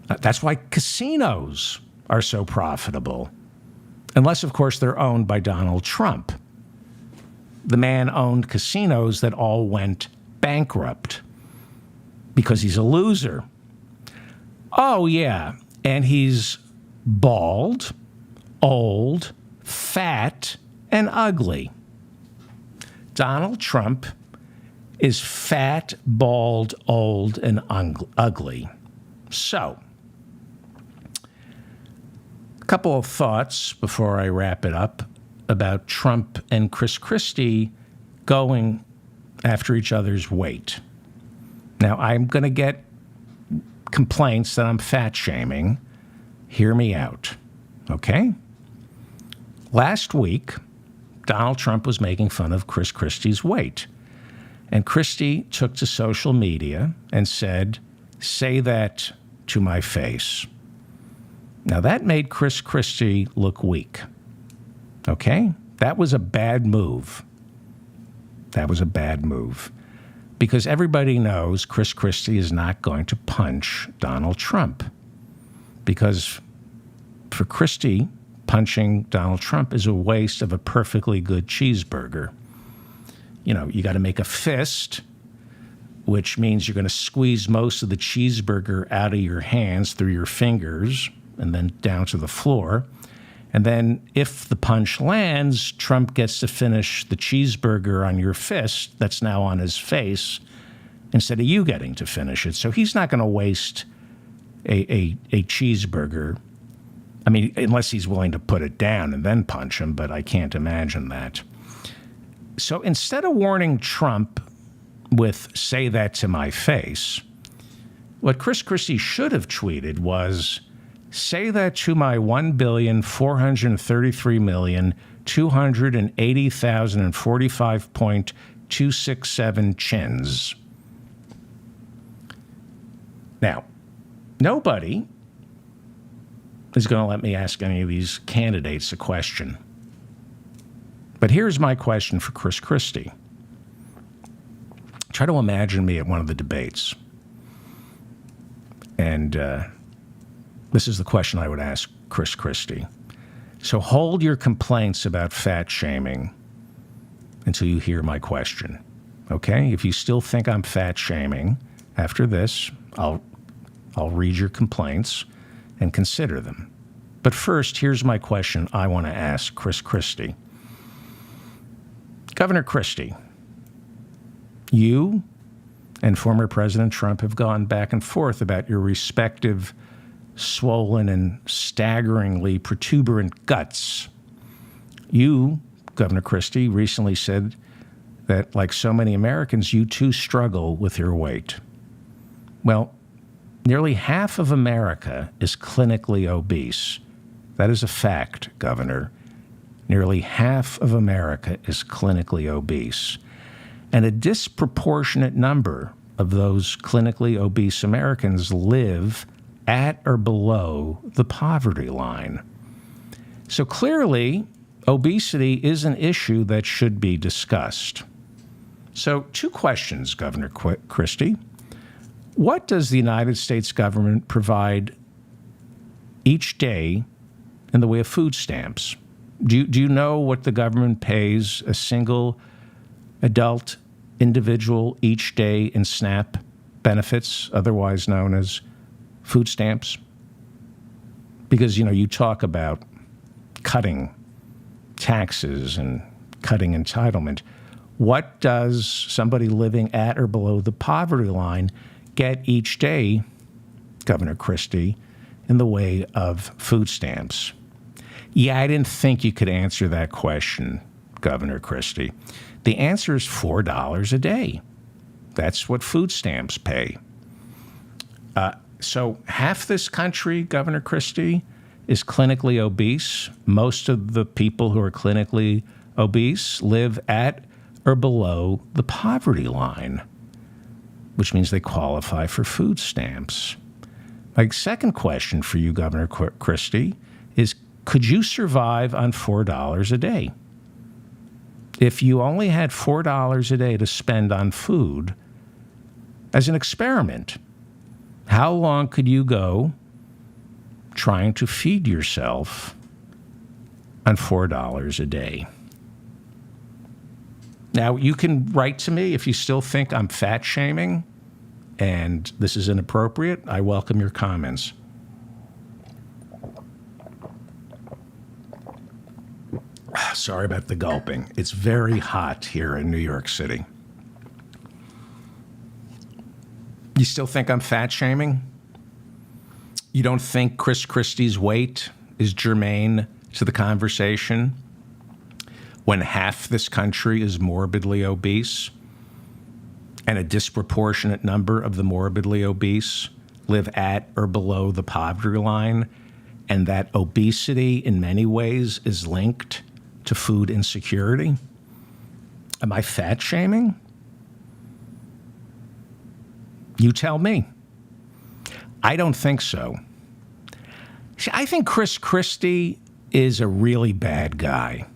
Speaker 1: That's why casinos are so profitable. Unless, of course, they're owned by Donald Trump. The man owned casinos that all went bankrupt because he's a loser. Oh, yeah. And he's bald, old, fat, and ugly. Donald Trump is fat, bald, old, and ugly. So, a couple of thoughts before I wrap it up about Trump and Chris Christie going after each other's weight. Now, I'm going to get complaints that I'm fat shaming. Hear me out, okay? Last week, Donald Trump was making fun of Chris Christie's weight. And Christie took to social media and said, "Say that to my face." Now, that made Chris Christie look weak, okay? That was a bad move. That was a bad move. Because everybody knows Chris Christie is not going to punch Donald Trump. Because for Christie, punching Donald Trump is a waste of a perfectly good cheeseburger. You know, you got to make a fist, which means you're going to squeeze most of the cheeseburger out of your hands through your fingers and then down to the floor. And then if the punch lands, Trump gets to finish the cheeseburger on your fist that's now on his face instead of you getting to finish it. So he's not going to waste a cheeseburger. I mean, unless he's willing to put it down and then punch him, but I can't imagine that. So instead of warning Trump with "say that to my face," what Chris Christie should have tweeted was, "Say that to my 1,433,280,045.267 chins." Now, nobody is going to let me ask any of these candidates a question. But here's my question for Chris Christie. Try to imagine me at one of the debates. And this is the question I would ask Chris Christie. So hold your complaints about fat shaming until you hear my question. Okay? If you still think I'm fat shaming after this, I'll read your complaints and consider them. But first, here's my question I want to ask Chris Christie. Governor Christie, you and former President Trump have gone back and forth about your respective swollen and staggeringly protuberant guts. You, Governor Christie, recently said that, like so many Americans, you too struggle with your weight. Well, nearly half of America is clinically obese. That is a fact, Governor. Nearly half of America is clinically obese. And a disproportionate number of those clinically obese Americans live at or below the poverty line. So clearly, obesity is an issue that should be discussed. So 2 questions, Governor Christie. What does the United States government provide each day in the way of food stamps? Do you know what the government pays a single adult individual each day in SNAP benefits, otherwise known as food stamps? Because, you know, you talk about cutting taxes and cutting entitlement. What does somebody living at or below the poverty line get each day, Governor Christie, in the way of food stamps? Yeah, I didn't think you could answer that question, Governor Christie. The answer is $4 a day. That's what food stamps pay. So half this country, Governor Christie, is clinically obese. Most of the people who are clinically obese live at or below the poverty line, which means they qualify for food stamps. My second question for you, Governor Christie, is could you survive on $4 a day? If you only had $4 a day to spend on food, as an experiment, how long could you go trying to feed yourself on $4 a day? Now, you can write to me if you still think I'm fat shaming and this is inappropriate, I welcome your comments. Sorry about the gulping. It's very hot here in New York City. You still think I'm fat shaming? You don't think Chris Christie's weight is germane to the conversation when half this country is morbidly obese and a disproportionate number of the morbidly obese live at or below the poverty line, and that obesity in many ways is linked to food insecurity? Am I fat shaming? You tell me. I don't think so. See, I think Chris Christie is a really bad guy.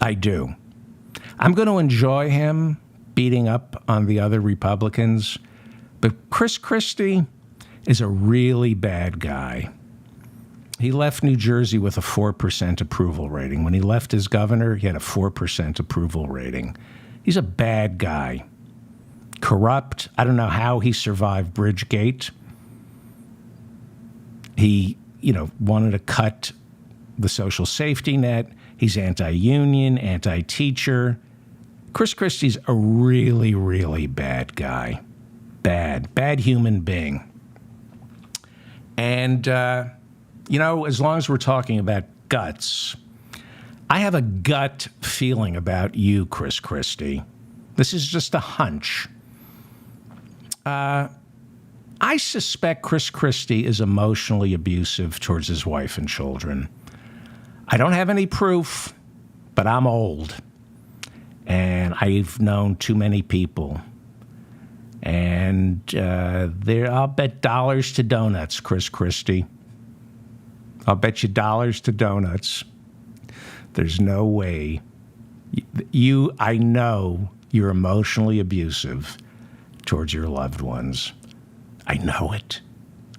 Speaker 1: I do. I'm going to enjoy him beating up on the other Republicans, but Chris Christie is a really bad guy. He left New Jersey with a 4% approval rating. When he left as governor, he had a 4% approval rating. He's a bad guy. Corrupt. I don't know how he survived Bridgegate. He, wanted to cut the social safety net. He's anti-union, anti-teacher. Chris Christie's a really, really bad guy. Bad human being. And, as long as we're talking about guts, I have a gut feeling about you, Chris Christie. This is just a hunch. I suspect Chris Christie is emotionally abusive towards his wife and children. I don't have any proof, but I'm old. And I've known too many people. And I'll bet dollars to donuts, Chris Christie. I'll bet you dollars to donuts. There's no way. I know you're emotionally abusive towards your loved ones. I know it.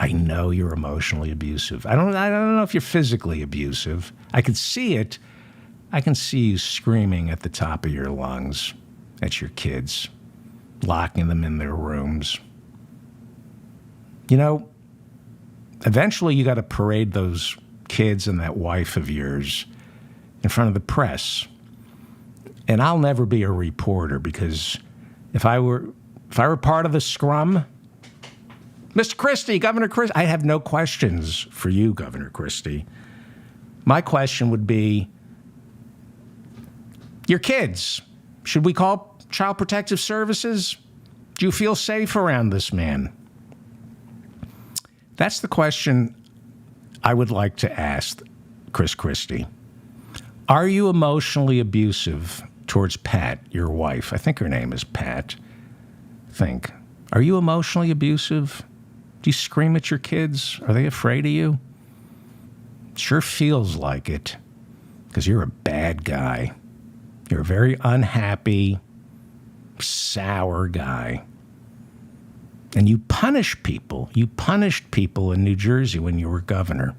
Speaker 1: I know you're emotionally abusive. I don't know if you're physically abusive. I can see it. I can see you screaming at the top of your lungs at your kids, locking them in their rooms. Eventually you got to parade those kids and that wife of yours in front of the press. And I'll never be a reporter, because if I were part of the scrum, Mr. Christie, Governor Christie, I have no questions for you, Governor Christie. My question would be, your kids, should we call Child Protective Services? Do you feel safe around this man? That's the question I would like to ask Chris Christie. Are you emotionally abusive towards Pat, your wife? I think her name is Pat. Are you emotionally abusive? Do you scream at your kids? Are they afraid of you? Sure feels like it, because you're a bad guy. You're a very unhappy, sour guy. And you punish people. You punished people in New Jersey when you were governor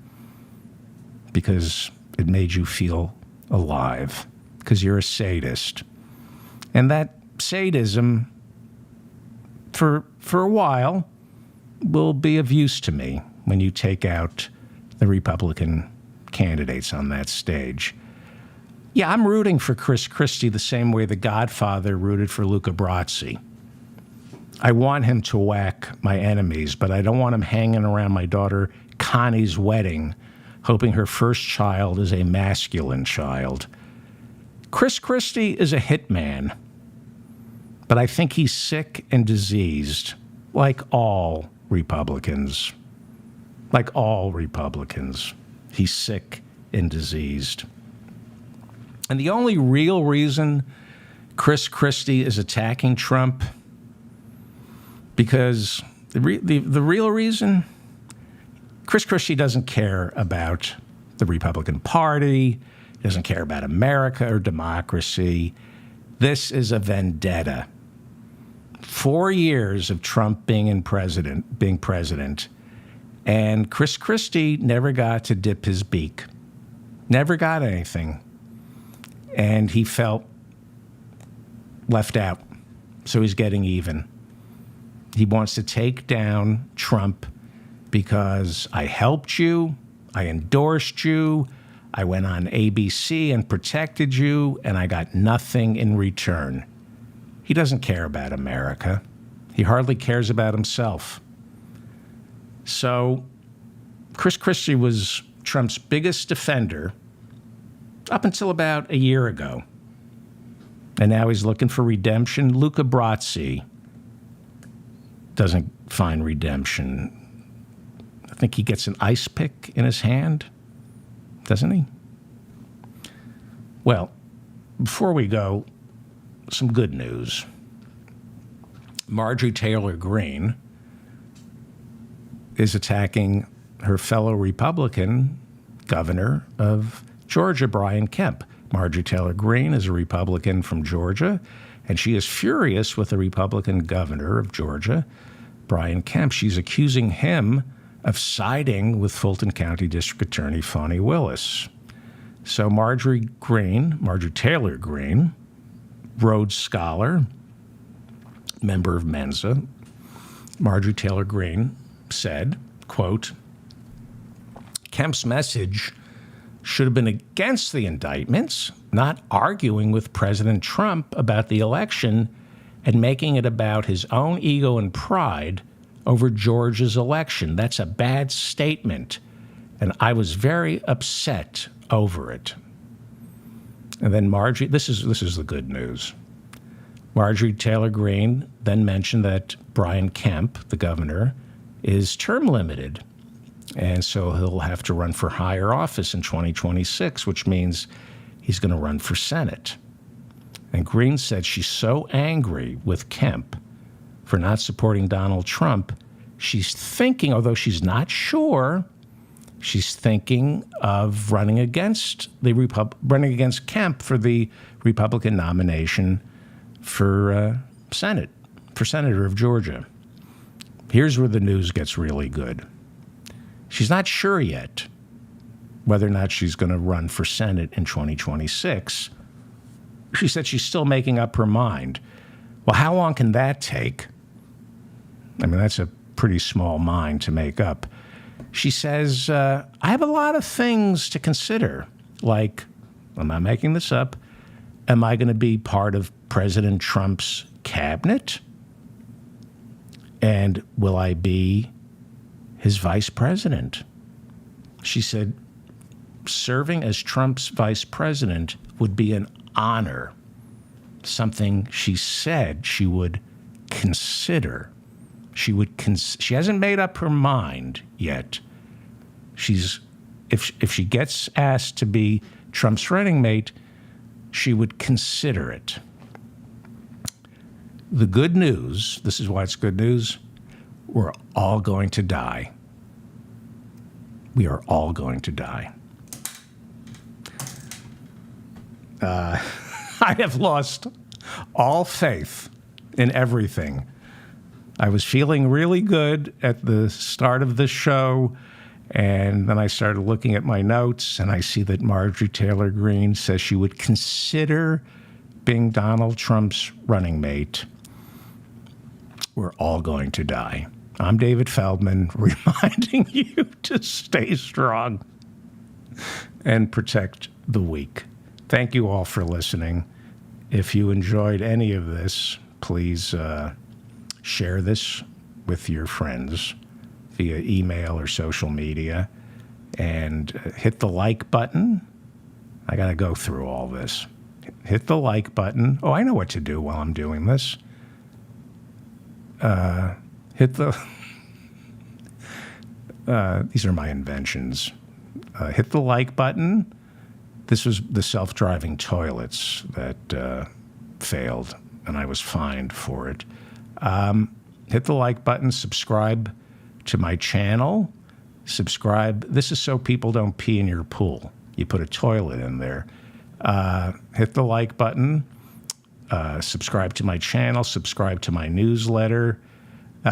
Speaker 1: because it made you feel alive, because you're a sadist. And that sadism, for a while, will be of use to me when you take out the Republican candidates on that stage. Yeah, I'm rooting for Chris Christie the same way The Godfather rooted for Luca Brasi. I want him to whack my enemies, but I don't want him hanging around my daughter Connie's wedding, hoping her first child is a masculine child. Chris Christie is a hitman, but I think he's sick and diseased, like all Republicans. Like all Republicans. He's sick and diseased. And the only real reason Chris Christie is attacking Trump, because the real reason, Chris Christie doesn't care about the Republican Party, doesn't care about America or democracy. This is a vendetta. 4 years of Trump being president, and Chris Christie never got to dip his beak. Never got anything. And he felt left out. So he's getting even. He wants to take down Trump because I helped you, I endorsed you, I went on ABC and protected you, and I got nothing in return. He doesn't care about America. He hardly cares about himself. So Chris Christie was Trump's biggest defender up until about a year ago. And now he's looking for redemption. Luca Brasi doesn't find redemption. I think he gets an ice pick in his hand, doesn't he? Well, before we go, some good news. Marjorie Taylor Greene is attacking her fellow Republican governor of Georgia, Brian Kemp. Marjorie Taylor Greene is a Republican from Georgia, and she is furious with the Republican governor of Georgia, Brian Kemp. She's accusing him of siding with Fulton County District Attorney Fani Willis. So Marjorie Taylor Greene, Rhodes Scholar, member of Mensa, Marjorie Taylor Greene said, quote, Kemp's message should have been against the indictments, not arguing with President Trump about the election and making it about his own ego and pride over Georgia's election. That's a bad statement, and I was very upset over it. And then Marjorie, this is the good news. Marjorie Taylor Greene then mentioned that Brian Kemp, the governor, is term limited. And so he'll have to run for higher office in 2026, which means he's going to run for Senate. And Greene said she's so angry with Kemp for not supporting Donald Trump, she's thinking, although she's not sure, she's thinking of running against Kemp for the Republican nomination for Senate, for Senator of Georgia. Here's where the news gets really good. She's not sure yet whether or not she's going to run for Senate in 2026. She said she's still making up her mind. Well, how long can that take? I mean, that's a pretty small mind to make up. She says, I have a lot of things to consider, like, I'm not making this up, am I going to be part of President Trump's cabinet? And will I be his vice president? She said, serving as Trump's vice president would be an honor, something she said she would consider. She hasn't made up her mind yet. If she gets asked to be Trump's running mate, she would consider it. The good news, this is why it's good news, we're all going to die. We are all going to die. I have lost all faith in everything. I was feeling really good at the start of the show, and then I started looking at my notes, and I see that Marjorie Taylor Greene says she would consider being Donald Trump's running mate. We're all going to die. I'm David Feldman, reminding you to stay strong and protect the weak. Thank you all for listening. If you enjoyed any of this, please share this with your friends via email or social media, and hit the like button. I got to go through all this. Hit the like button. Oh, I know what to do while I'm doing this. Hit the, these are my inventions. Hit the like button. This was the self-driving toilets that failed, and I was fined for it. Hit the like button, subscribe to my channel. Subscribe. This is so people don't pee in your pool. You put a toilet in there. Hit the like button. Subscribe to my channel. Subscribe to my newsletter. I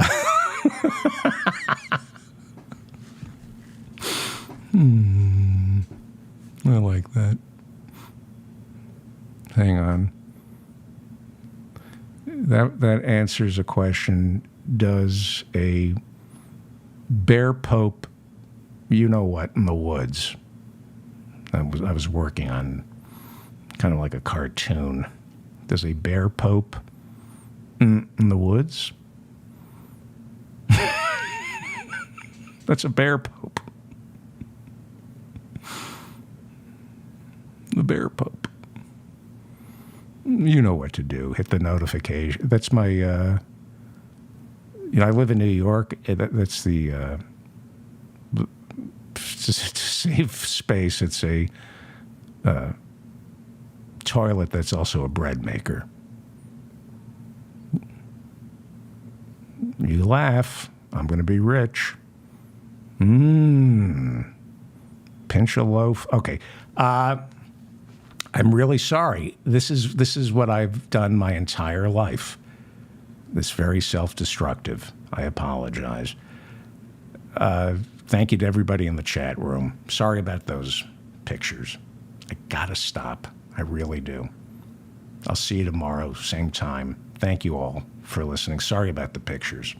Speaker 1: like that. Hang on. That answers a question. does a Bear Pope, you know what, in the woods. I was working on kind of like a cartoon. There's a Bear Pope in the woods. That's a Bear Pope. The Bear Pope. You know what to do. Hit the notification. That's my, I live in New York. That's the, to save space, it's a toilet that's also a bread maker. You laugh. I'm going to be rich. Pinch a loaf. Okay. I'm really sorry. This is what I've done my entire life. This very self-destructive. I apologize. Thank you to everybody in the chat room. Sorry about those pictures. I gotta stop. I really do. I'll see you tomorrow, same time. Thank you all for listening. Sorry about the pictures.